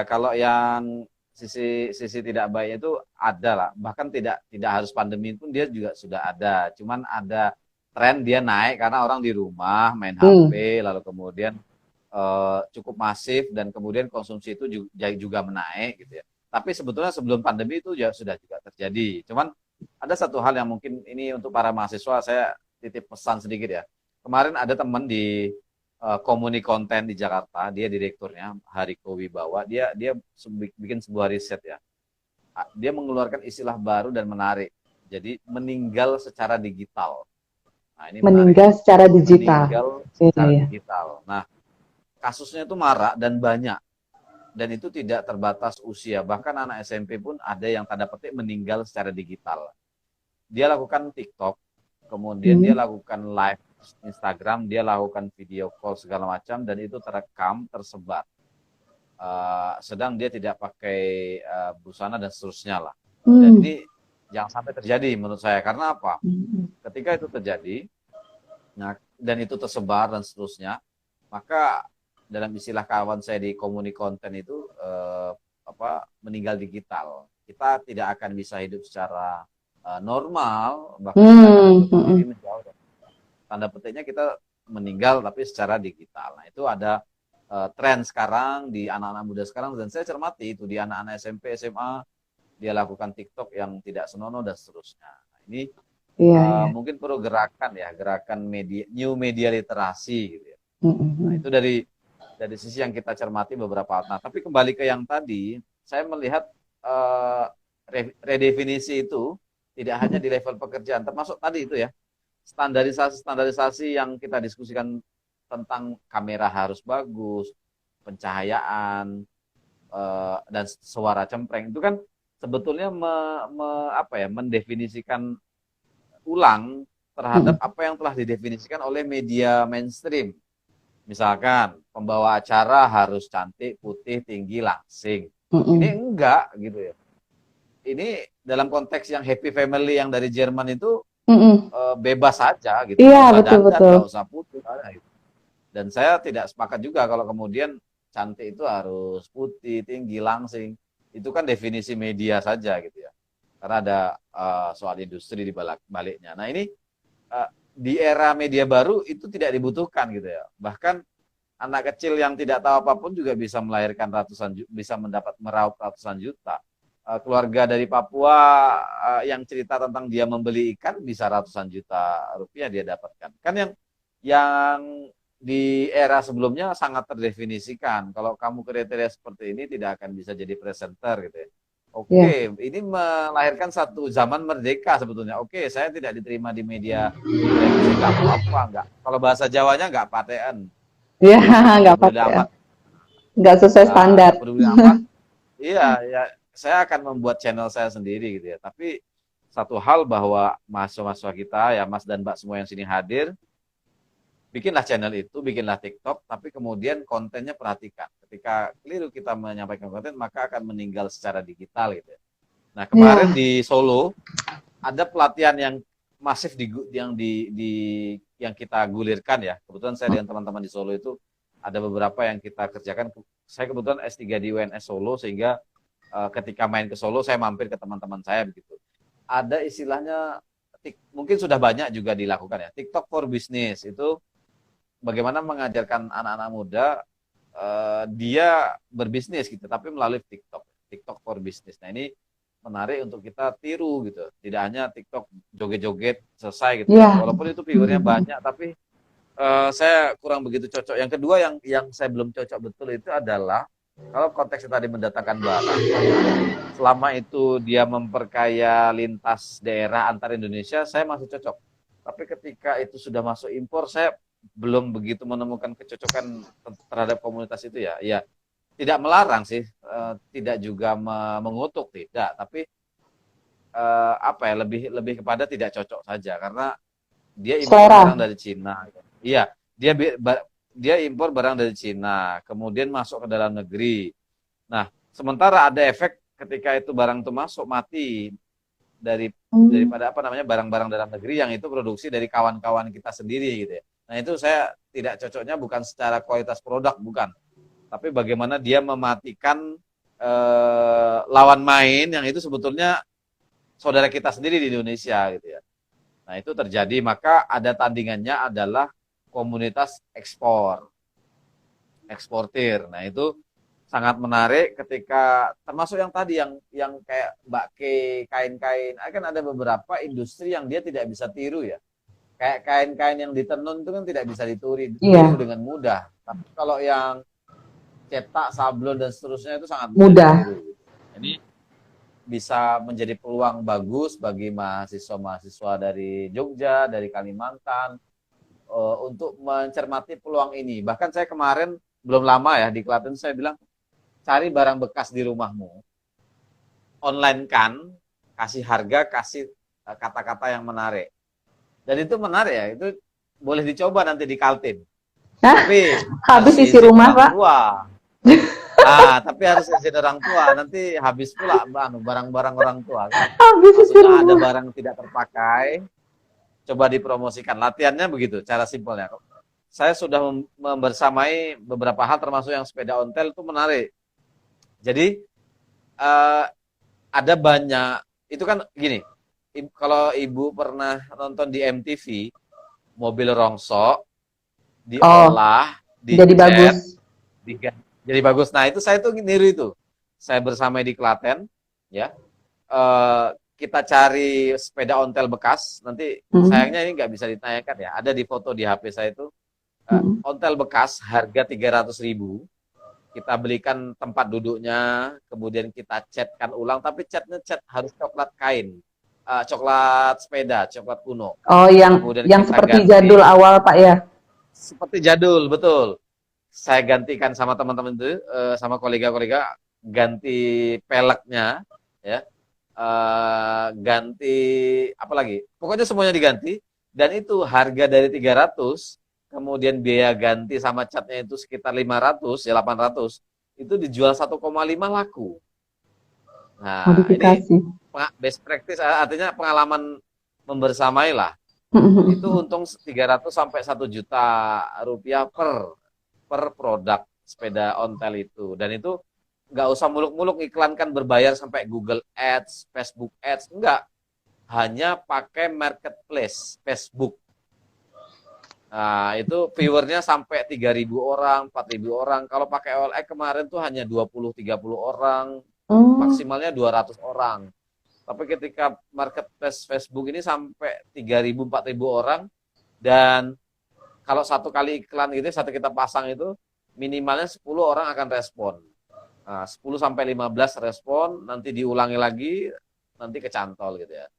kalau yang sisi sisi tidak baiknya itu ada lah. Bahkan tidak tidak harus pandemi pun dia juga sudah ada. Cuman ada tren dia naik karena orang di rumah main Hmm. HP, lalu kemudian cukup masif dan kemudian konsumsi itu juga menaik gitu ya. Tapi sebetulnya sebelum pandemi itu ya sudah juga terjadi. Cuman ada satu hal yang mungkin ini untuk para mahasiswa saya titip pesan sedikit ya. Kemarin ada teman di Komuni Konten di Jakarta, dia direkturnya Hariko Wibawa, dia bikin sebuah riset ya. Dia mengeluarkan istilah baru dan menarik. Jadi meninggal secara digital. Nah, ini menarik. Meninggal secara digital. Meninggal Iya, secara iya. digital. Nah, kasusnya itu marak dan banyak. Dan itu tidak terbatas usia. Bahkan anak SMP pun ada yang tanda petik meninggal secara digital. Dia lakukan TikTok, kemudian dia Hmm. lakukan live Instagram, dia lakukan video call segala macam, dan itu terekam, tersebar. Sedang dia tidak pakai busana dan seterusnya lah. Dan Hmm. ini jangan sampai terjadi menurut saya. Karena apa? Hmm. Ketika itu terjadi, nah, dan itu tersebar dan seterusnya, maka dalam istilah kawan saya di Komuni Konten itu meninggal digital. Kita tidak akan bisa hidup secara normal, bahkan kita akan Hmm. menutup Hmm. diri menjauh. Tanda petiknya kita meninggal tapi secara digital. Nah, itu ada tren sekarang di anak-anak muda sekarang dan saya cermati itu di anak-anak SMP, SMA dia lakukan TikTok yang tidak senonoh dan seterusnya. Nah, ini Iya, iya. mungkin perlu gerakan ya, gerakan media new media literasi gitu ya. Hmm. Nah, Hmm. itu dari sisi yang kita cermati beberapa. Nah, tapi kembali ke yang tadi, saya melihat eh, redefinisi itu tidak hanya Hmm. di level pekerjaan, termasuk tadi itu ya, standarisasi-standarisasi yang kita diskusikan tentang kamera harus bagus, pencahayaan, dan suara cempreng itu kan sebetulnya mendefinisikan ulang terhadap Mm-mm. apa yang telah didefinisikan oleh media mainstream. Misalkan pembawa acara harus cantik, putih, tinggi, langsing. Ini Mm-mm. enggak gitu ya. Ini dalam konteks yang happy family yang dari Jerman itu Mm-mm. bebas saja gitu, Iya, nggak usah dandan, betul-betul. nggak usah putih, gitu. Dan saya tidak sepakat juga kalau kemudian cantik itu harus putih, tinggi, langsing. Itu kan definisi media saja gitu ya. Karena ada soal industri di baliknya. Nah ini di era media baru itu tidak dibutuhkan gitu ya. Bahkan anak kecil yang tidak tahu apapun juga bisa melahirkan bisa mendapat meraup ratusan juta. Keluarga dari Papua yang cerita tentang dia membeli ikan bisa ratusan juta rupiah dia dapatkan. Kan yang di era sebelumnya sangat terdefinisikan. Kalau kamu kriteria seperti ini tidak akan bisa jadi presenter gitu ya. Iya. Oke, ini melahirkan satu zaman merdeka sebetulnya. Oke, saya tidak diterima di media televisi nggak apa-apa, nggak. Kalau bahasa Jawanya nggak patean, Iya, nggak nggak peduli apa-apa ya. amat, Nggak sesuai standar. nggak peduli amat. Iya, ya saya akan membuat channel saya sendiri gitu ya. Tapi satu hal bahwa mahasiswa-mahasiswa kita ya Mas dan Mbak semua yang sini hadir, bikinlah channel itu, bikinlah TikTok, tapi kemudian kontennya perhatikan. Ketika keliru kita menyampaikan konten, maka akan meninggal secara digital gitu ya. Nah, kemarin Iya. di Solo ada pelatihan yang masif yang kita gulirkan ya. Kebetulan saya dengan teman-teman di Solo itu ada beberapa yang kita kerjakan. Saya kebetulan S3 di UNS Solo sehingga ketika main ke Solo saya mampir ke teman-teman saya begitu. Ada istilahnya mungkin sudah banyak juga dilakukan ya. TikTok for Business itu bagaimana mengajarkan anak-anak muda dia berbisnis gitu, tapi melalui TikTok, TikTok for Business. Nah ini menarik untuk kita tiru gitu. Tidak hanya TikTok joget-joget selesai gitu ya. Iya. Walaupun itu viewernya banyak, tapi saya kurang begitu cocok. Yang kedua yang saya belum cocok betul itu adalah kalau konteksnya tadi mendatangkan barang, selama itu dia memperkaya lintas daerah antar Indonesia, saya masih cocok. Tapi ketika itu sudah masuk impor, saya belum begitu menemukan kecocokan terhadap komunitas itu ya. Ya, tidak melarang sih, tidak juga mengutuk tidak, tapi apa ya lebih lebih kepada tidak cocok saja karena dia impor barang Selera. dari Cina. Iya, dia impor barang dari Cina, kemudian masuk ke dalam negeri. Nah, sementara ada efek ketika itu barang itu masuk mati Hmm. daripada apa namanya barang-barang dalam negeri yang itu produksi dari kawan-kawan kita sendiri gitu ya. Nah, itu saya tidak cocoknya bukan secara kualitas produk bukan, tapi bagaimana dia mematikan lawan main yang itu sebetulnya saudara kita sendiri di Indonesia gitu ya. Nah, itu terjadi maka ada tandingannya adalah komunitas eksportir. Nah, itu sangat menarik ketika termasuk yang tadi yang kayak Mbak K kain-kain kan ada beberapa industri yang dia tidak bisa tiru ya. Kayak kain-kain yang ditenun itu kan tidak bisa ditiru Iya. dengan mudah. Tapi kalau yang cetak, sablon dan seterusnya itu sangat mudah Mudah. ditiru. Ini bisa menjadi peluang bagus bagi mahasiswa-mahasiswa dari Jogja, dari Kalimantan untuk mencermati peluang ini. Bahkan saya kemarin belum lama ya di Klaten saya bilang cari barang bekas di rumahmu, online kan, kasih harga, kasih kata-kata yang menarik. Dan itu menarik ya, itu boleh dicoba nanti di Kaltim. Nah, Tapi harus habis isi izin rumah, orang Pak. tua. Ah, tapi harus izin orang tua. Nanti habis pula barang-barang orang tua kan. Habis isi Maksudnya ada rumah. barang tidak terpakai, coba dipromosikan. Latihannya begitu, cara simpelnya. Saya sudah membersamai beberapa hal termasuk yang sepeda ontel itu menarik. Jadi eh, ada banyak itu kan gini. Kalau ibu pernah nonton di MTV, mobil rongsok Oh, diolah, jadi dicat, bagus. jadi bagus. Nah itu saya tuh niru itu. Saya bersama di Klaten, ya. Eh, kita cari sepeda ontel bekas. Nanti Hmm. sayangnya ini nggak bisa ditanyakan ya. Ada di foto di HP saya itu. Hmm. Ontel bekas harga 300.000. Kita belikan tempat duduknya, kemudian kita catkan ulang. Tapi catnya cat harus coklat kain, coklat sepeda, coklat kuno. Oh, yang Kemudian yang kita seperti ganti jadul awal, Pak ya. seperti jadul, betul. Saya gantikan sama teman-teman itu, sama kolega-kolega, ganti peleknya, ya, ganti apa lagi? Pokoknya semuanya diganti. Dan itu harga dari 300, kemudian biaya ganti sama catnya itu sekitar 500, ya 800, itu dijual 1,5 laku. Nah, ini Modifikasi. best practice, artinya pengalaman membersamai lah. Itu untung 300 sampai 1 juta rupiah per produk sepeda ontel itu. Dan itu nggak usah muluk-muluk iklankan berbayar sampai Google Ads, Facebook Ads, enggak. Hanya pakai marketplace Facebook. Nah, itu viewernya sampai 3.000 orang, 4.000 orang. Kalau pakai OLX kemarin tuh hanya 20-30 orang, Hmm. maksimalnya 200 orang. Tapi ketika marketplace Facebook ini sampai 3.000, 4.000 orang, dan kalau satu kali iklan gitu, satu kita pasang itu, minimalnya 10 orang akan respon. Nah, 10 sampai 15 respon, nanti diulangi lagi, nanti kecantol gitu ya.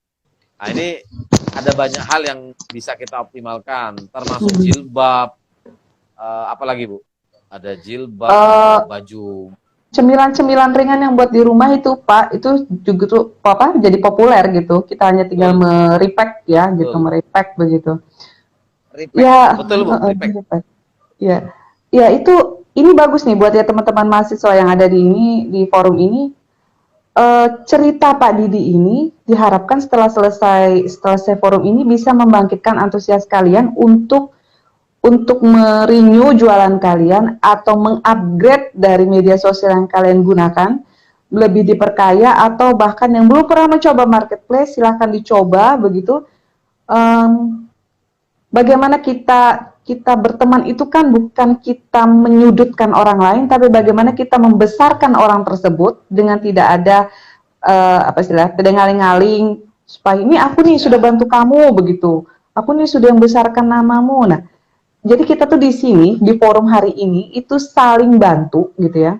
Nah, ini ada banyak hal yang bisa kita optimalkan, termasuk jilbab, apalagi Bu? Ada jilbab, Eh, ada baju. Cemilan-cemilan ringan yang buat di rumah itu Pak, itu juga tuh apa jadi populer gitu. Kita hanya tinggal Betul, merepack ya gitu, betul. merepack begitu. Repack, Ya, betul Bu, repack. merepack. Ya. Ya itu ini bagus nih buat ya teman-teman mahasiswa yang ada di forum ini. Cerita Pak Didi ini diharapkan setelah selesai forum ini bisa membangkitkan antusias kalian untuk merenew jualan kalian atau mengupgrade dari media sosial yang kalian gunakan lebih diperkaya atau bahkan yang belum pernah mencoba marketplace silahkan dicoba begitu. Um, Bagaimana kita kita berteman itu kan bukan kita menyudutkan orang lain, tapi bagaimana kita membesarkan orang tersebut dengan tidak ada apa istilah, ngaling-ngaling supaya ini aku nih sudah Ya, bantu kamu begitu, aku nih sudah membesarkan namamu. Nah, jadi kita tuh di sini di forum hari ini itu saling bantu gitu ya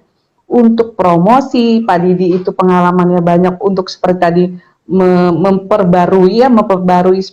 untuk promosi. Pak Didi itu pengalamannya banyak untuk seperti tadi memperbarui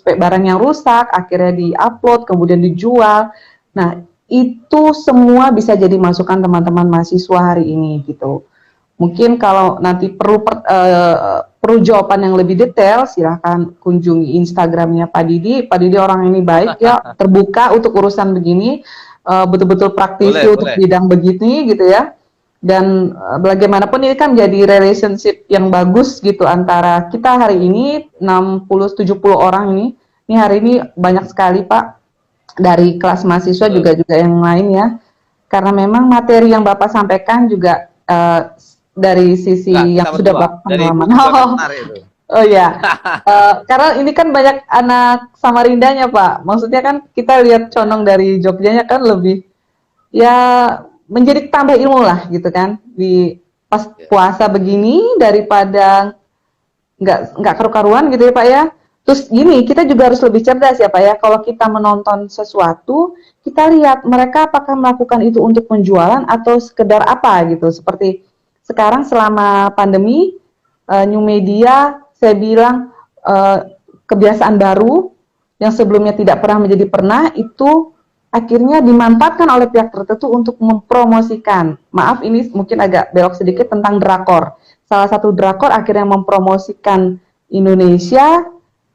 barang yang rusak akhirnya diupload kemudian dijual. Nah itu semua bisa jadi masukan teman-teman mahasiswa hari ini gitu. Mungkin kalau nanti perlu jawaban yang lebih detail, silahkan kunjungi Instagramnya Pak Didi. Pak Didi orang ini baik ya, terbuka untuk urusan begini, betul-betul praktisi boleh, untuk boleh. bidang begini gitu ya. Dan bagaimanapun ini kan jadi relationship yang bagus gitu antara kita hari ini 60-70 orang ini hari ini banyak sekali Pak dari kelas mahasiswa Betul. juga yang lain ya. Karena memang materi yang Bapak sampaikan juga dari Enggak, sisi yang kita sudah berdua. Bapak Dari Ibu pengalaman. juga kan menarik itu. Oh ya, karena ini kan banyak anak Samarindanya Pak. Maksudnya kan kita lihat condong dari Jogjanya kan lebih ya menjadi tambah ilmu lah gitu kan di pas Ya. puasa begini daripada nggak karu-karuan gitu ya Pak ya. Terus gini, kita juga harus lebih cerdas ya Pak ya. Kalau kita menonton sesuatu, kita lihat mereka apakah melakukan itu untuk penjualan atau sekedar apa gitu. Seperti sekarang selama pandemi, new media, saya bilang kebiasaan baru yang sebelumnya tidak pernah menjadi pernah itu akhirnya dimanfaatkan oleh pihak tertentu untuk mempromosikan. Maaf ini mungkin agak belok sedikit tentang drakor. Salah satu drakor akhirnya mempromosikan Indonesia,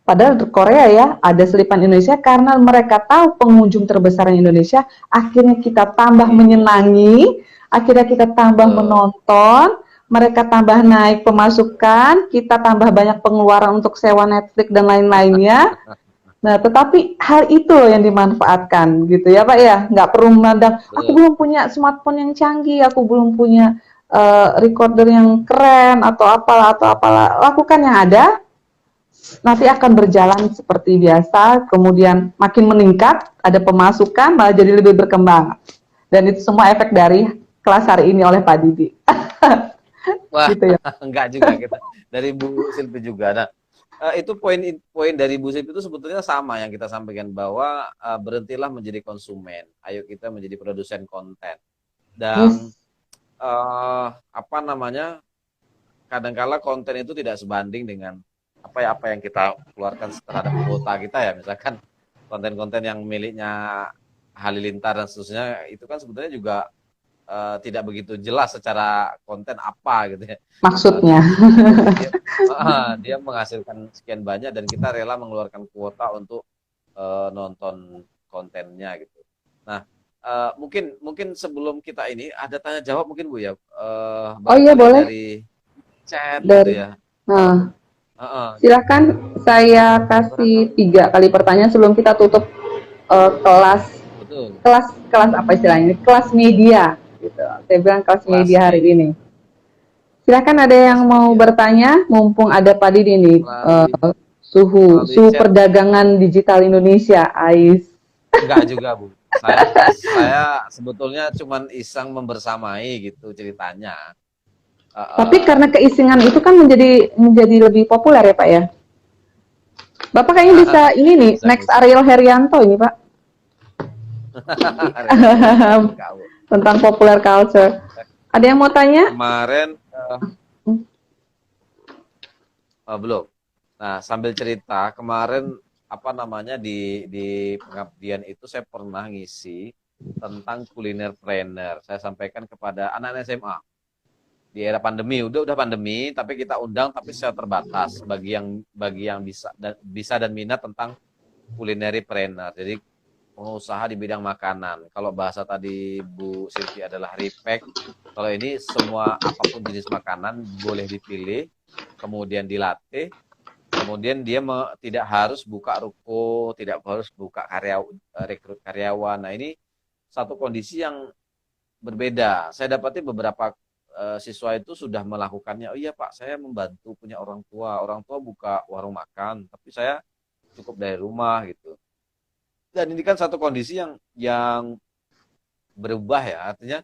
padahal di Korea ya ada selipan Indonesia karena mereka tahu pengunjung terbesar Indonesia, akhirnya kita tambah menyenangi, akhirnya kita tambah menonton, mereka tambah naik pemasukan, kita tambah banyak pengeluaran untuk sewa Netflix dan lain-lainnya. Nah, tetapi hal itu loh yang dimanfaatkan gitu ya Pak ya. Nggak perlu memandang, aku Betul. belum punya smartphone yang canggih, aku belum punya recorder yang keren atau apalah. Lakukan yang ada, nanti akan berjalan seperti biasa, kemudian makin meningkat, ada pemasukan, malah jadi lebih berkembang. Dan itu semua efek dari kelas hari ini oleh Pak Didi. Wah, Gitu ya. enggak juga kita. Dari Bu Silvi juga. Nah, itu poin dari Bu Silvi itu sebetulnya sama yang kita sampaikan bahwa berhentilah menjadi konsumen. Ayo kita menjadi produsen konten. Dan Yes. apa namanya? Kadangkala konten itu tidak sebanding dengan apa yang kita keluarkan terhadap kuota kita ya. Misalkan konten-konten yang miliknya Halilintar dan seterusnya itu kan sebetulnya juga tidak begitu jelas secara konten apa gitu ya. Maksudnya. Tapi dia menghasilkan sekian banyak dan kita rela mengeluarkan kuota untuk nonton kontennya gitu. Nah, mungkin sebelum kita ini ada tanya jawab mungkin Bu ya, Oh iya barangkali boleh. dari chat gitu Dari, ya. nah, Heeh, silakan saya barangkali kasih 3 kali pertanyaan sebelum kita tutup kelas betul kelas kelas apa istilahnya? Kelas media gitu. Saya bilang kelas kelas media hari media, ini. Silakan ada yang kelas mau media bertanya, mumpung ada Pak Didi nih, melalui suhu melalui suhu chat. perdagangan digital Indonesia, AIS. Enggak juga, Bu. Saya sebetulnya cuman iseng membersamai gitu ceritanya. Tapi karena Gitu. keisingan itu kan menjadi lebih populer ya Pak ya. Bapak kayaknya bisa ini nih, Bisa, next bisa. Ariel Herianto ini Pak. Realitas kau. Tentang popular culture. Ada yang mau tanya? Kemarin belum. Nah, sambil cerita, kemarin apa namanya di pengabdian itu saya pernah ngisi tentang kuliner planner. Saya sampaikan kepada anak-anak SMA di era pandemi. Udah pandemi, tapi kita undang tapi secara terbatas bagi yang bisa dan minat tentang culinary planner. Jadi pengusaha di bidang makanan. Kalau bahasa tadi Bu Silvi adalah repack. Kalau ini semua apapun jenis makanan boleh dipilih, kemudian dilatih, kemudian dia tidak harus buka ruko, tidak harus buka rekrut karyawan. Nah ini satu kondisi yang berbeda. Saya dapati beberapa siswa itu sudah melakukannya. Oh iya Pak, saya membantu punya orang tua. Orang tua buka warung makan, tapi saya cukup dari rumah gitu. Dan ini kan satu kondisi yang berubah ya, artinya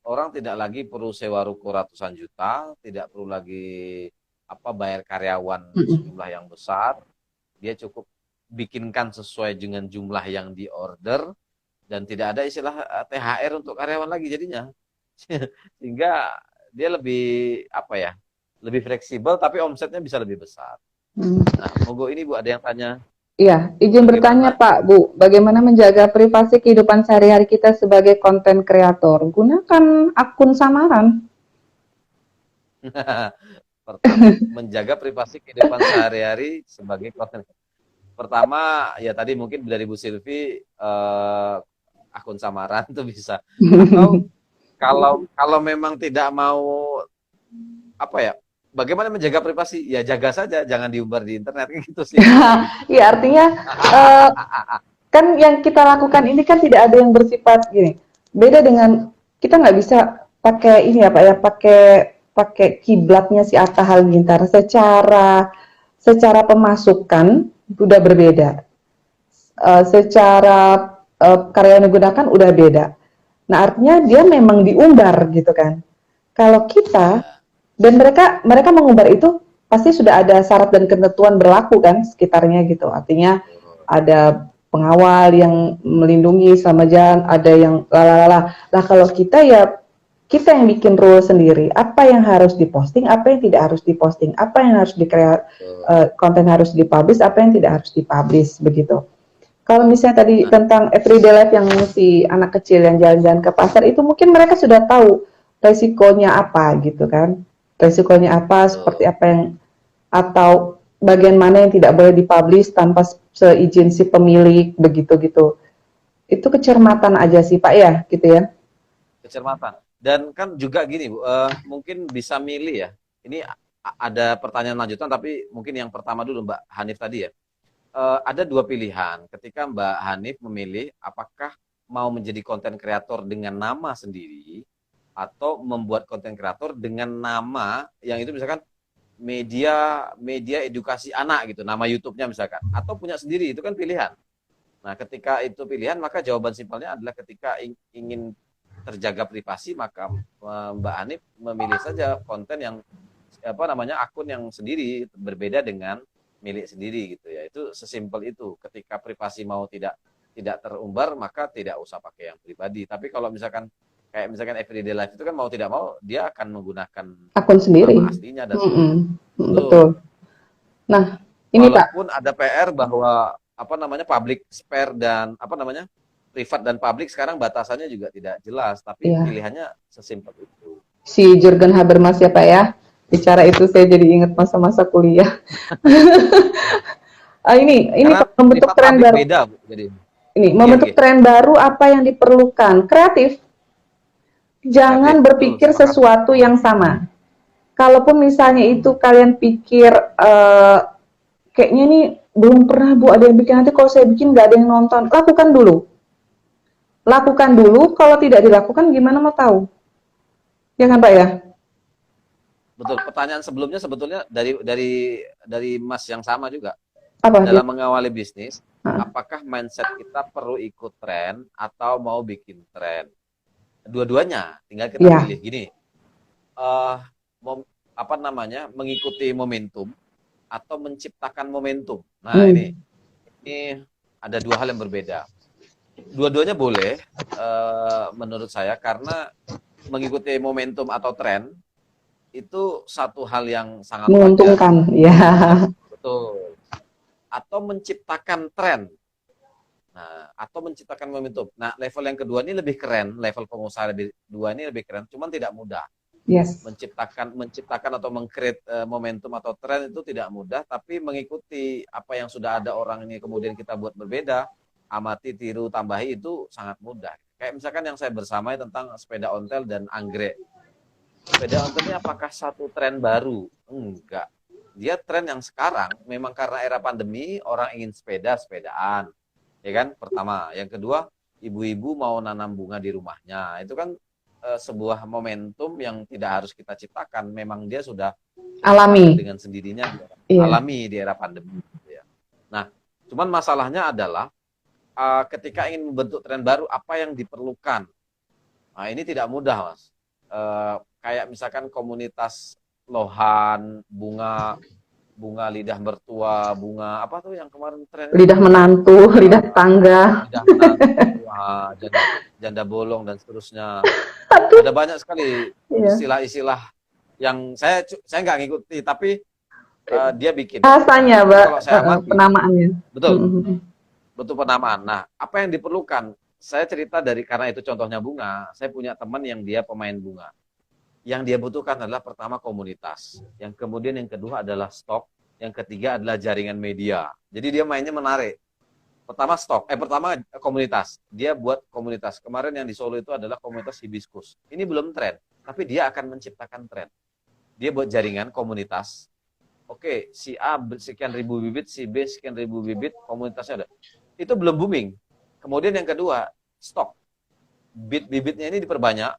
orang tidak lagi perlu sewa ruko ratusan juta, tidak perlu lagi bayar karyawan sejumlah yang besar, dia cukup bikinkan sesuai dengan jumlah yang diorder dan tidak ada istilah THR untuk karyawan lagi jadinya. Sehingga dia lebih lebih fleksibel tapi omsetnya bisa lebih besar. Nah, monggo ini Bu ada yang tanya. Iya, izin bertanya Bagaimana Pak, Bu, bagaimana menjaga privasi kehidupan sehari-hari kita sebagai konten kreator? Gunakan akun samaran. menjaga privasi kehidupan sehari-hari sebagai konten. Pertama, ya tadi mungkin dari Bu Silvi akun samaran tuh bisa. Atau kalau memang tidak mau bagaimana menjaga privasi? Ya jaga saja, jangan diumbar di internet gitu sih. Iya, artinya kan yang kita lakukan ini kan tidak ada yang bersifat gini. Beda dengan kita nggak bisa pakai ini ya Pak ya, pakai kiblatnya si Atta Halilintar secara pemasukan udah berbeda. Secara karya yang digunakan udah beda. Nah, artinya dia memang diumbar gitu kan. Kalau kita Ya, dan mereka mengumbar itu pasti sudah ada syarat dan ketentuan berlaku kan sekitarnya gitu. Artinya betul. ada pengawal yang melindungi selama jalan, ada yang lalala. Lah kalau kita ya kita yang bikin rule sendiri, apa yang harus diposting, apa yang tidak harus diposting, apa yang harus konten harus dipublish, apa yang tidak harus dipublish begitu. Kalau misalnya tadi Nah, tentang everyday life yang si anak kecil yang jalan-jalan ke pasar itu mungkin mereka sudah tahu resikonya apa gitu kan. Resikonya apa, seperti betul. apa yang atau bagian mana yang tidak boleh dipublish tanpa seizin si pemilik begitu gitu. Itu kecermatan aja sih Pak ya, gitu ya. Kecermatan. Dan kan juga gini Bu, mungkin bisa milih ya. Ini ada pertanyaan lanjutan tapi mungkin yang pertama dulu Mbak Hanif tadi ya. Ada dua pilihan ketika Mbak Hanif memilih apakah mau menjadi konten kreator dengan nama sendiri atau membuat konten kreator dengan nama yang itu misalkan media media edukasi anak gitu, nama YouTube-nya misalkan, atau punya sendiri itu kan pilihan. Nah, ketika itu pilihan maka jawaban simpelnya adalah ketika ingin terjaga privasi maka Mbak Hanif memilih saja konten yang akun yang sendiri berbeda dengan milik sendiri gitu ya. Itu sesimpel itu. Ketika privasi mau tidak terumbar maka tidak usah pakai yang pribadi. Tapi kalau misalkan kayak misalkan everyday life itu kan mau tidak mau dia akan menggunakan Akun sendiri. nama aslinya dan Betul. betul. Nah, ini Pak. Walaupun ada PR bahwa public spare dan privat dan publik sekarang batasannya juga tidak jelas, tapi Iya. pilihannya sesimpel itu. Si Jurgen Habermas ya Pak ya. Bicara itu saya jadi ingat masa-masa kuliah. Ini Karena Pak, membentuk privat tren publik baru. beda, Bu. Jadi Ini iya, membentuk iya. tren baru, apa yang diperlukan? Kreatif. Kreatif, Jangan betul, berpikir sepakat. sesuatu yang sama. Kalaupun misalnya itu kalian pikir kayaknya ini belum pernah Bu ada yang bikin, nanti kalau saya bikin nggak ada yang nonton, lakukan dulu. Lakukan dulu, kalau tidak dilakukan gimana mau tahu? Ya kan Pak ya? Betul. Pertanyaan sebelumnya sebetulnya dari Mas yang sama juga. Apa dia? Dalam mengawali bisnis, apakah mindset kita perlu ikut tren atau mau bikin tren? Dua-duanya, tinggal kita Ya. pilih gini. Mengikuti momentum atau menciptakan momentum. Nah, ini ada dua hal yang berbeda. Dua-duanya boleh menurut saya, karena mengikuti momentum atau tren itu satu hal yang sangat Menguntungkan, ya. betul. Atau menciptakan tren. Nah, atau menciptakan momentum. Nah, level yang kedua ini lebih keren, level pengusaha dua ini lebih keren, cuman tidak mudah. Yes. Menciptakan atau meng-create momentum atau tren itu tidak mudah, tapi mengikuti apa yang sudah ada orang ini kemudian kita buat berbeda, amati, tiru, tambahi, itu sangat mudah. Kayak misalkan yang saya bersamai tentang sepeda ontel dan anggrek. Sepeda ontel ini apakah satu tren baru? Enggak. Dia tren yang sekarang, memang karena era pandemi, orang ingin sepedaan. Ya kan? Pertama. Yang kedua, ibu-ibu mau nanam bunga di rumahnya. Itu kan sebuah momentum yang tidak harus kita ciptakan. Memang dia sudah alami dengan sendirinya, iya. Alami di era pandemi. Nah, cuman masalahnya adalah ketika ingin membentuk tren baru, apa yang diperlukan? Nah, ini tidak mudah, Mas. Kayak misalkan komunitas lohan, bunga lidah mertua, bunga apa tuh yang kemarin tren? Lidah menantu, lidah tetangga. Lidah menantu, janda bolong dan seterusnya. Ada banyak sekali istilah-istilah yang saya nggak ngikuti, tapi dia bikin. Bahasanya, Mbak, kalau saya amati, penamaannya. Betul penamaan. Nah, apa yang diperlukan? Saya cerita karena itu contohnya bunga. Saya punya teman yang dia pemain bunga. Yang dia butuhkan adalah pertama komunitas. Yang kemudian yang kedua adalah stok. Yang ketiga adalah jaringan media. Jadi dia mainnya menarik. Pertama komunitas. Dia buat komunitas. Kemarin yang di Solo itu adalah komunitas hibiscus. Ini belum tren, tapi dia akan menciptakan tren. Dia buat jaringan komunitas. Oke, si A sekian ribu bibit, si B sekian ribu bibit, komunitasnya ada. Itu belum booming. Kemudian yang kedua, stok. Bibitnya ini diperbanyak.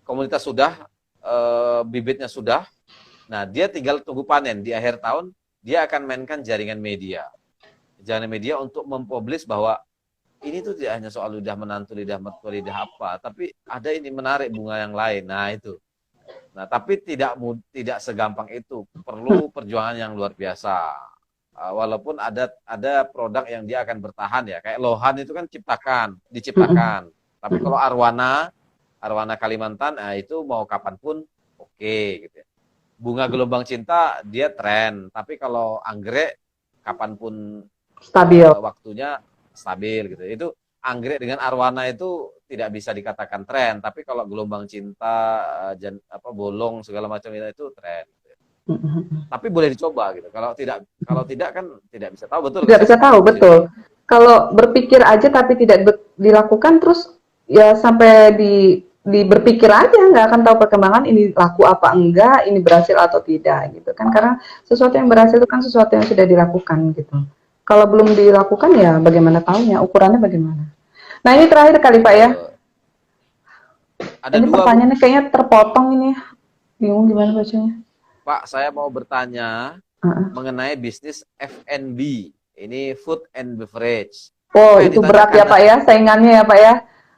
Komunitas sudah, bibitnya sudah. Nah, dia tinggal tunggu panen. Di akhir tahun, dia akan mainkan jaringan media. Jaringan media untuk mempublish bahwa ini tuh tidak hanya soal lidah menantu, lidah mertua, lidah apa, tapi ada ini menarik bunga yang lain. Nah, itu. Nah, tapi tidak segampang itu. Perlu perjuangan yang luar biasa. Walaupun ada produk yang dia akan bertahan ya. Kayak lohan itu kan diciptakan. Tapi kalau arwana Kalimantan, itu mau kapanpun oke, gitu ya. Bunga gelombang cinta dia tren, tapi kalau anggrek kapanpun stabil, waktunya stabil gitu. Itu anggrek dengan arwana itu tidak bisa dikatakan tren, tapi kalau gelombang cinta, bolong segala macam itu tren. Gitu ya. Tapi boleh dicoba gitu. Kalau tidak kan tidak bisa tahu, betul. Tidak bisa tahu, betul. Kalau berpikir aja tapi tidak dilakukan, terus ya sampai berpikir aja, nggak akan tahu perkembangan ini laku apa enggak, ini berhasil atau tidak gitu kan. Karena sesuatu yang berhasil itu kan sesuatu yang sudah dilakukan gitu. Kalau belum dilakukan ya bagaimana tahunya, ukurannya bagaimana. Nah, ini terakhir kali Pak ya. Ini pertanyaannya kayaknya terpotong ini. Bingung gimana bacanya. Pak, saya mau bertanya mengenai bisnis F&B. Ini food and beverage. Oh, itu berat ya Pak ya, saingannya ya Pak ya.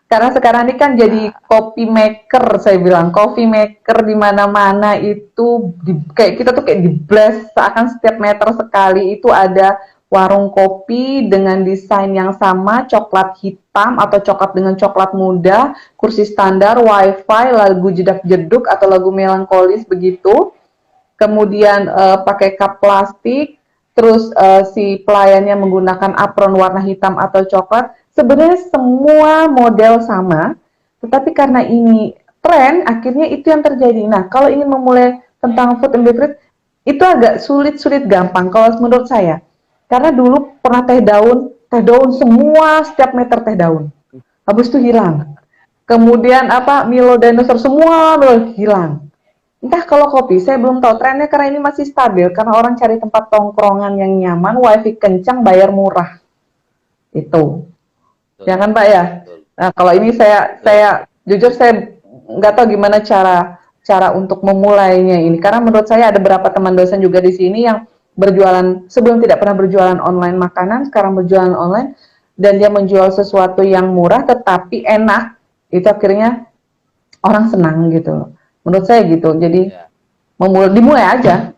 Karena sekarang ini kan jadi coffee maker, saya bilang coffee maker di mana-mana itu kayak kita tuh kayak di blast, seakan setiap meter sekali itu ada warung kopi dengan desain yang sama, coklat hitam atau coklat dengan coklat muda, kursi standar, wifi, lagu jedak-jeduk atau lagu melankolis begitu. Kemudian pakai cup plastik, terus si pelayannya menggunakan apron warna hitam atau coklat. sebenarnya semua model sama, tetapi karena ini tren, akhirnya itu yang terjadi. Nah, kalau ingin memulai tentang food and beverage, itu agak sulit-sulit gampang kalau menurut saya. Karena dulu pernah teh daun semua setiap meter teh daun. Habis itu hilang. Kemudian apa Milo dinosaur semua hilang. Entah kalau kopi, saya belum tahu trennya karena ini masih stabil karena orang cari tempat tongkrongan yang nyaman, wifi kencang, bayar murah. Itu. Betul, Ya kan Pak ya? betul, Nah, kalau ini saya betul. jujur saya nggak tahu gimana cara cara untuk memulainya ini. Karena menurut saya ada beberapa teman dosen juga di sini yang berjualan sebelum tidak pernah berjualan online makanan, sekarang berjualan online dan dia menjual sesuatu yang murah tetapi enak. Itu akhirnya orang senang gitu. Menurut saya gitu. Jadi Ya. dimulai aja.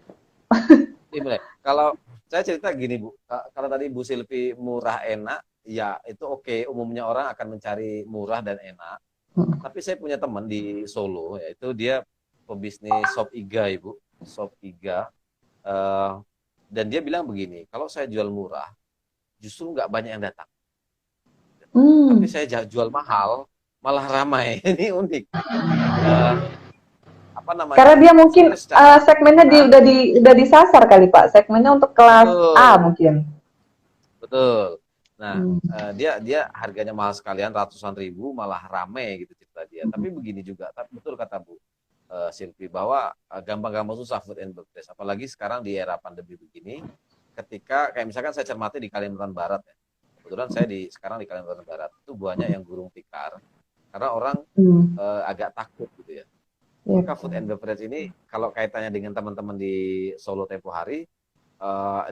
Dimulai. Kalau saya cerita gini Bu, kalau tadi Bu Silvi murah enak, ya itu oke. Umumnya orang akan mencari murah dan enak. Tapi saya punya teman di Solo, yaitu dia pebisnis sop iga Ibu, sop iga. Eh, dan dia bilang begini, kalau saya jual murah, justru nggak banyak yang datang. Tapi Hmm. saya jual mahal, malah ramai. Ini unik. Eh, apa Karena namanya? dia mungkin Sebenarnya secara, segmennya Hah? udah disasar kali Pak. Segmennya untuk kelas A Betul. mungkin. Betul. Nah, Hmm. dia harganya mahal sekalian ratusan ribu malah rame gitu cerita dia. Tapi begini juga, tapi betul kata Bu Silvi bahwa gampang-gampang susah food and beverage. Apalagi sekarang di era pandemi begini, ketika kayak misalkan saya cermati di Kalimantan Barat ya. Kebetulan saya sekarang di Kalimantan Barat itu banyak yang gurung tikar karena orang Hmm. agak takut gitu ya. Ya. Maka food and beverage ini kalau kaitannya dengan teman-teman di Solo tempo hari,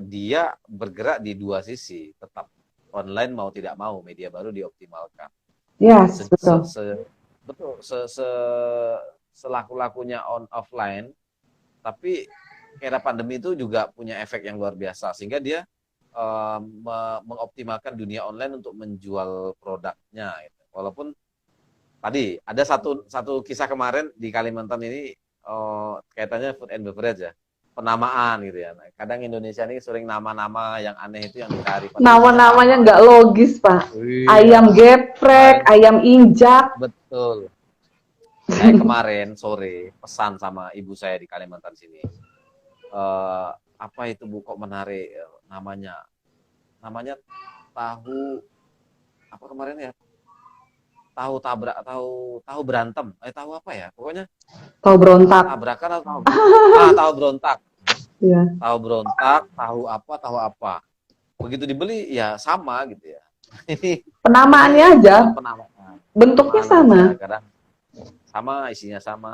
dia bergerak di dua sisi, tetap online mau tidak mau media baru dioptimalkan. Yes, betul. Betul, selaku-lakunya offline, tapi era pandemi itu juga punya efek yang luar biasa sehingga dia mengoptimalkan dunia online untuk menjual produknya. Gitu. Walaupun tadi ada satu kisah kemarin di Kalimantan ini kaitannya food and beverage ya, penamaan gitu ya. Nah, kadang Indonesia ini sering nama-nama yang aneh itu yang dicari padahal isinya Nama-namanya sama. nggak logis, Pak. Ayam Iya, geprek, kemarin ayam injak. betul. Saya kemarin sore pesan sama ibu saya di Kalimantan sini. Apa itu Bu kok menarik namanya? Namanya tahu apa kemarin ya? Tahu tabrak, tahu berantem. Tahu apa ya? Pokoknya Tahu berontak. tabrakan atau tahu berontak. Ya. Tahu berontak, tahu apa. Begitu dibeli ya sama gitu ya. Ini Penamaannya aja, penamaan. bentuknya Penamaan sama. aja kadang sama, isinya sama.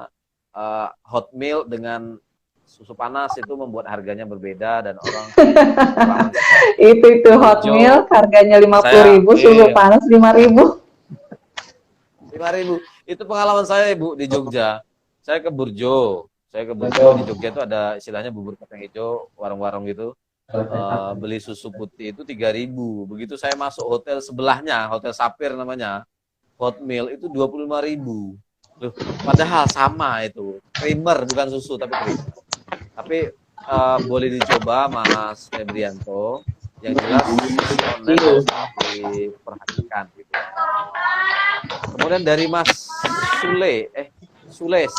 Hot milk dengan susu panas itu membuat harganya berbeda dan orang pengalaman Itu di hot Burjo milk harganya saya 50.000, susu panas 5.000. 5.000 itu pengalaman saya Ibu di Jogja. Saya ke Burjo di Jogja itu ada istilahnya bubur kacang hijau, warung-warung gitu. Beli susu putih itu 3.000. Begitu saya masuk hotel sebelahnya, Hotel Sapir namanya, hot milk itu 25.000. Loh, padahal sama itu, creamer bukan susu tapi creamer. Tapi boleh dicoba Mas Febrianto. Yang jelas sisi online harus diperhatikan gitu. Kemudian dari Mas Sules,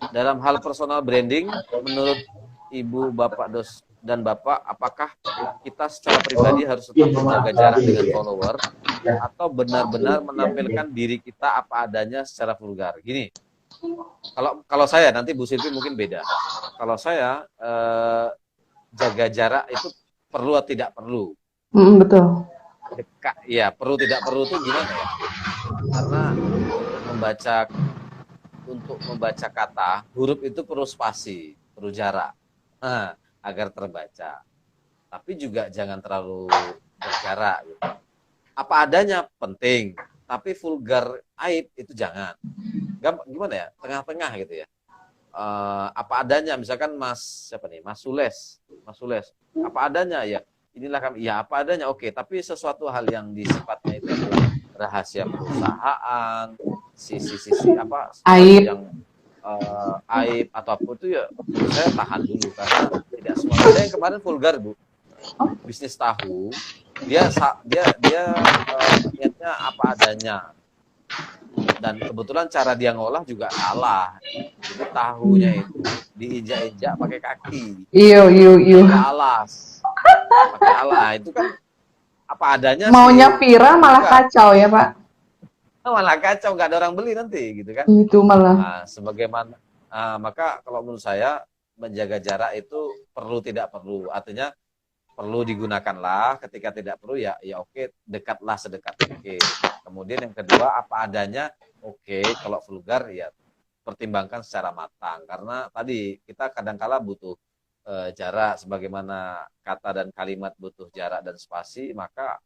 dalam hal personal branding, menurut Ibu, Bapak, dan Bapak, apakah kita secara pribadi harus tetap menjaga jarak dengan follower atau benar-benar menampilkan diri kita apa adanya secara vulgar? Gini, kalau saya nanti Bu Silvi mungkin beda. Kalau saya jaga jarak itu perlu atau tidak perlu? Betul. Ya, perlu tidak perlu itu gimana ya? Karena untuk membaca kata, huruf itu perlu spasi, perlu jarak agar terbaca. Tapi juga jangan terlalu berjarak. Gitu. Apa adanya penting, tapi vulgar aib itu jangan. Gimana ya? Tengah-tengah gitu ya. Apa adanya, misalkan Mas Sules, apa adanya ya. Inilah kami, ya apa adanya, oke. Tapi sesuatu hal yang sifatnya itu adalah rahasia perusahaan, sisi apa Aib. yang aib atau apa itu ya saya tahan dulu karena tidak semua. Ada yang kemarin vulgar Bu, bisnis tahu dia niatnya apa adanya, dan kebetulan cara dia ngolah juga salah. Jadi tahunya itu diinjak-injak pakai kaki, Iyo, iyo, iyo. pakai alas, itu kan apa adanya Maunya sih viral malah juga. kacau ya, Pak. Malah kacau, nggak ada orang beli nanti gitu kan. Itu malah. Sebagaimana maka kalau menurut saya menjaga jarak itu perlu tidak perlu, artinya perlu digunakanlah, ketika tidak perlu ya oke, dekatlah sedekat mungkin. Kemudian yang kedua apa adanya, oke, kalau vulgar ya pertimbangkan secara matang, karena tadi kita kadangkala butuh jarak, sebagaimana kata dan kalimat butuh jarak dan spasi, maka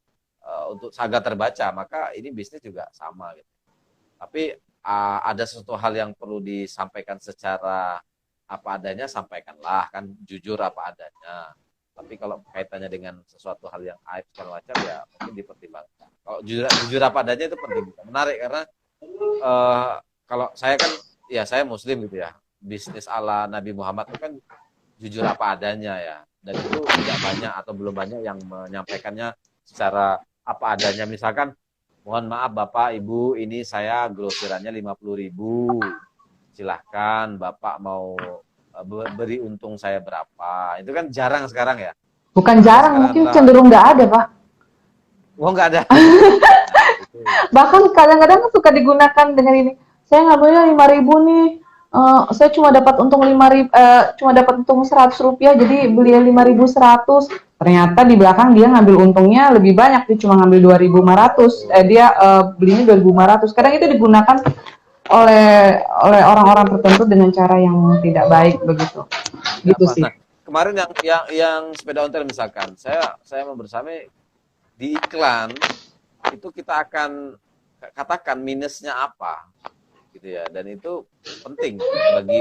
untuk agar terbaca, maka ini bisnis juga sama gitu. Tapi ada sesuatu hal yang perlu disampaikan secara apa adanya, sampaikanlah, kan jujur apa adanya. Tapi kalau kaitannya dengan sesuatu hal yang aib segala macam ya mungkin dipertimbangkan. Kalau jujur apa adanya itu penting, menarik, karena kalau saya kan ya saya Muslim gitu ya, bisnis ala Nabi Muhammad itu kan jujur apa adanya ya, dan itu tidak banyak atau belum banyak yang menyampaikannya secara apa adanya. Misalkan, mohon maaf Bapak Ibu, ini saya grosirannya 50.000, silahkan Bapak mau beri untung saya berapa. Itu kan jarang sekarang ya. Bukan Karena jarang, sekarang mungkin adalah, cenderung nggak ada, Pak. nggak ada. Bahkan kadang-kadang suka digunakan dengan ini. Saya ngambilnya 5.000 nih. Saya cuma dapat untung 5.000, cuma dapat untung 100 rupiah, jadi beli 5.100. Ternyata di belakang dia ngambil untungnya lebih banyak, dia cuma ngambil 2.500. Dia belinya 2.500. Kadang itu digunakan oleh orang-orang tertentu dengan cara yang tidak baik begitu. Tidak Gitu apa. sih. Nah, kemarin yang sepeda ontel misalkan, saya mau bersama di iklan itu kita akan katakan minusnya apa gitu ya, dan itu penting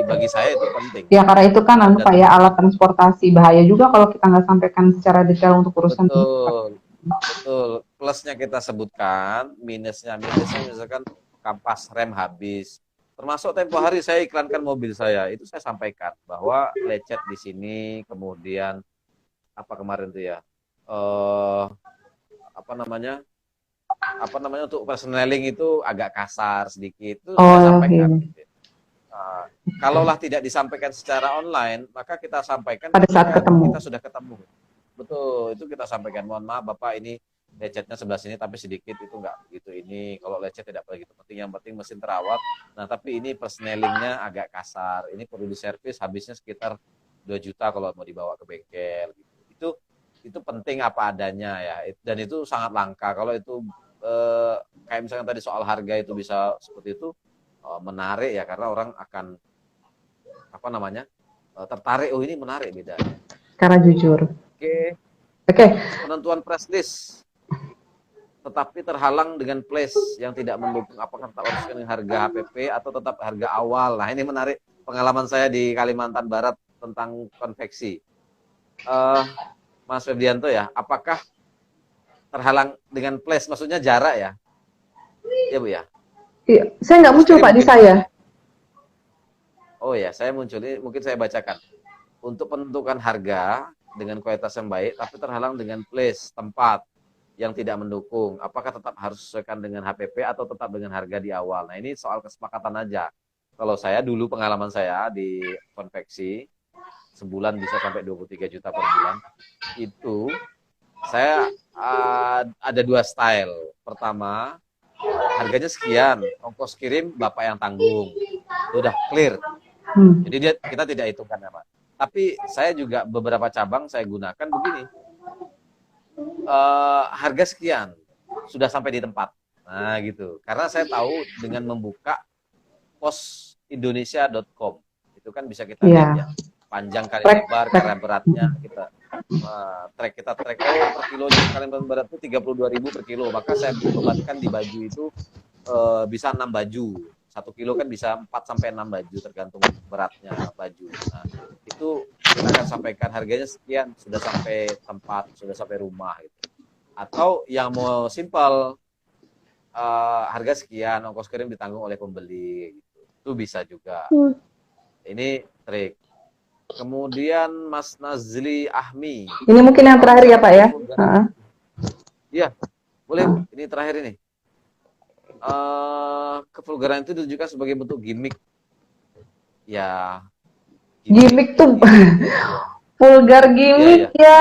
bagi saya, itu penting. Ya karena itu kan Dan Pak ya, alat transportasi, bahaya juga kalau kita nggak sampaikan secara detail untuk urusan ini. betul plusnya kita sebutkan, minusnya misalkan kampas rem habis. Termasuk tempo hari saya iklankan mobil saya, itu saya sampaikan bahwa lecet di sini, kemudian apa kemarin tuh ya, apa namanya untuk personeling itu agak kasar sedikit, itu saya sampaikan. Iya. Kalaulah tidak disampaikan secara online, maka kita sampaikan Pada saat ketika ketemu. kita sudah ketemu. Betul, itu kita sampaikan, mohon maaf Bapak, ini lecetnya sebelah sini tapi sedikit, itu enggak begitu ini. Kalau lecet tidak begitu penting, yang penting mesin terawat. Nah, tapi ini persnelingnya agak kasar. Ini perlu diservis, habisnya sekitar 2 juta kalau mau dibawa ke bengkel gitu. Itu penting apa adanya ya. Dan itu sangat langka. Kalau itu kayak misalnya tadi soal harga itu bisa seperti itu, menarik ya, karena orang akan tertarik, oh ini menarik beda. Karena jujur. Oke. Penentuan price list tetapi terhalang dengan place yang tidak mendukung, apakah tetap harus dengan harga HPP atau tetap harga awal. Nah, ini menarik, pengalaman saya di Kalimantan Barat tentang konveksi. Mas Febrianto ya, apakah terhalang dengan place, maksudnya jarak ya? Iya Bu ya? Iya, saya nggak muncul Pak di saya. Oh ya, saya muncul, ini mungkin saya bacakan. Untuk penentukan harga dengan kualitas yang baik, tapi terhalang dengan place, tempat yang tidak mendukung, apakah tetap harus sesuaikan dengan HPP atau tetap dengan harga di awal? Nah, ini soal kesepakatan aja. Kalau saya dulu, pengalaman saya di konveksi, sebulan bisa sampai 23 juta per bulan, itu saya ada 2 style. Pertama, harganya sekian, ongkos kirim Bapak yang tanggung. Sudah clear. Jadi kita tidak hitungkan ya Pak. Tapi saya juga beberapa cabang saya gunakan begini. Harga sekian, sudah sampai di tempat. Nah gitu. Karena saya tahu dengan membuka posindonesia.com, itu kan bisa kita lihat ya. Panjang kali lebar, karena beratnya kita track per kilonya Kalimantan Barat itu 32.000 per kilo. Maka saya bebankan di baju itu bisa 6 baju. 1 kilo kan bisa 4 sampai 6 baju tergantung beratnya baju. Nah, itu kita akan sampaikan harganya sekian, sudah sampai tempat, sudah sampai rumah gitu. Atau yang mau simpel, harga sekian, ongkos kirim ditanggung oleh pembeli gitu. Itu bisa juga. Ini trik. Kemudian Mas Nazli Ahmi. Ini mungkin yang terakhir ya Pak ya. Iya, boleh. Ini terakhir ini. Kevulgaran itu ditunjukkan sebagai bentuk gimmick. Ya, Gimmick tuh gimmick. vulgar Iya, iya. gimmick ya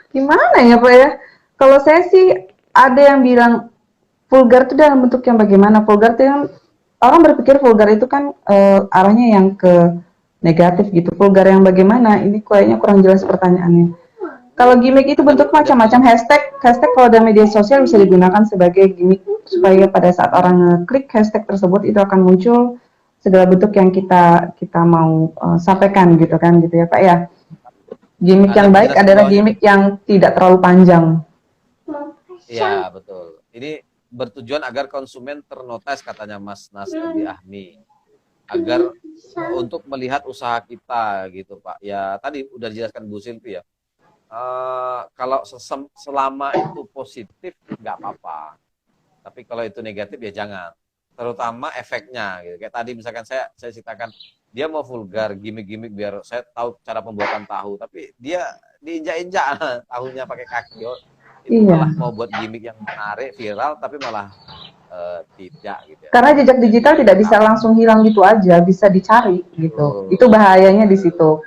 gimana ya Pak ya? Kalau saya sih ada yang bilang vulgar itu dalam bentuk yang bagaimana? Vulgar itu yang orang berpikir vulgar itu kan arahnya yang ke negatif gitu. Vulgar yang bagaimana? Ini kayaknya kurang jelas pertanyaannya. Kalau gimmick itu bentuk macam-macam, hashtag kalau ada media sosial bisa digunakan sebagai gimmick supaya pada saat orang ngeklik hashtag tersebut itu akan muncul segala bentuk yang kita mau sampaikan gitu kan gitu ya Pak ya. Gimmick Ada yang baik penjelasan adalah bawahnya. gimmick yang tidak terlalu panjang. Iya, betul. Ini bertujuan agar konsumen ternotis katanya Mas Nasrudi Ahmi. Agar untuk melihat usaha kita gitu Pak. Ya tadi udah dijelaskan Bu Silvi ya. Kalau selama itu positif nggak apa-apa. Tapi kalau itu negatif ya jangan. Terutama efeknya gitu. Kayak tadi misalkan saya ceritakan dia mau vulgar gimmick-gimmick biar saya tahu cara pembuatan tahu, tapi dia diinjak-injak tahunya pakai kaki. Itu malah Iya. mau buat gimmick yang menarik, viral, tapi malah tidak gitu ya. Karena jejak Jadi digital tidak bisa apa? langsung hilang gitu aja, bisa dicari gitu. Itu bahayanya di situ.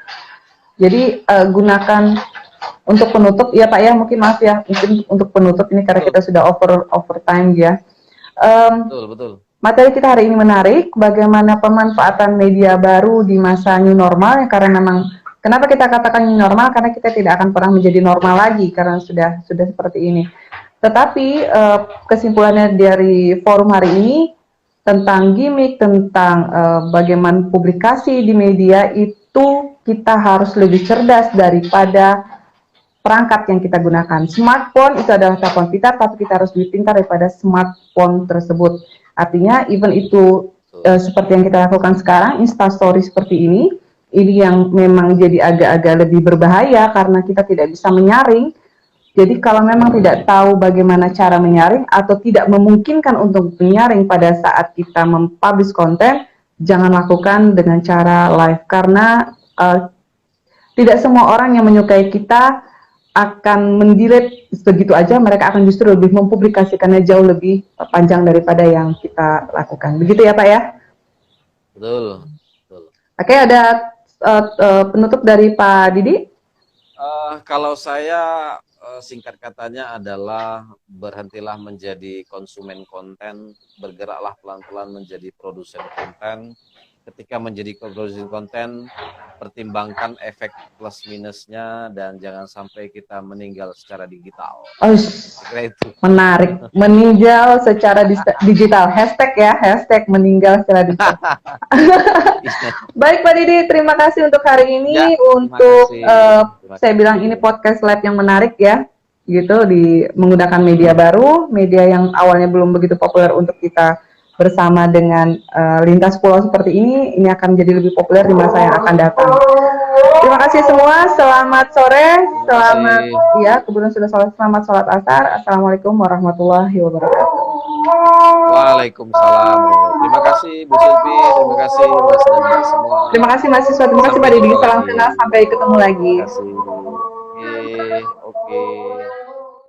Jadi gunakan untuk penutup ya Pak ya, mungkin maaf ya, mungkin untuk penutup ini karena Betul, kita sudah over time ya. betul, betul. Materi kita hari ini menarik, bagaimana pemanfaatan media baru di masa new normal ya, karena memang kenapa kita katakan new normal karena kita tidak akan pernah menjadi normal lagi karena sudah seperti ini. Tetapi kesimpulannya dari forum hari ini tentang gimmick, tentang bagaimana publikasi di media itu kita harus lebih cerdas daripada perangkat yang kita gunakan. Smartphone itu adalah telepon pintar, tapi kita harus lebih pintar daripada smartphone tersebut. Artinya, even itu seperti yang kita lakukan sekarang, Instastory seperti ini yang memang jadi agak-agak lebih berbahaya karena kita tidak bisa menyaring. Jadi kalau memang tidak tahu bagaimana cara menyaring atau tidak memungkinkan untuk menyaring pada saat kita mempublish konten, jangan lakukan dengan cara live karena tidak semua orang yang menyukai kita akan mendelete begitu aja, mereka akan justru lebih mempublikasikannya jauh lebih panjang daripada yang kita lakukan. Begitu ya Pak ya? Betul, betul. Oke, ada penutup dari Pak Didi? Kalau saya singkat katanya adalah berhentilah menjadi konsumen konten, bergeraklah pelan-pelan menjadi produsen konten. Ketika menjadi produsen konten, pertimbangkan efek plus minusnya dan jangan sampai kita meninggal secara digital. Oh, Kira itu. menarik. Meninggal secara digital. Hashtag ya, hashtag meninggal secara digital. Baik Pak Didi, terima kasih untuk hari ini. Ya, untuk saya kasih. bilang ini podcast live yang menarik ya, gitu di menggunakan media baru, media yang awalnya belum begitu populer untuk kita bersama dengan lintas pulau seperti ini akan menjadi lebih populer di masa yang akan datang. Terima kasih semua, selamat sore, selamat ya, kemudian sudah selamat sholat asar. Assalamualaikum warahmatullahi wabarakatuh. Waalaikumsalam. Terima kasih Bu Silvi, terima kasih Mas dan Mbak semua. Terima kasih mahasiswa, terima kasih Pak Didi, salam kenal, sampai ketemu lagi. Terima kasih. Oke, oke.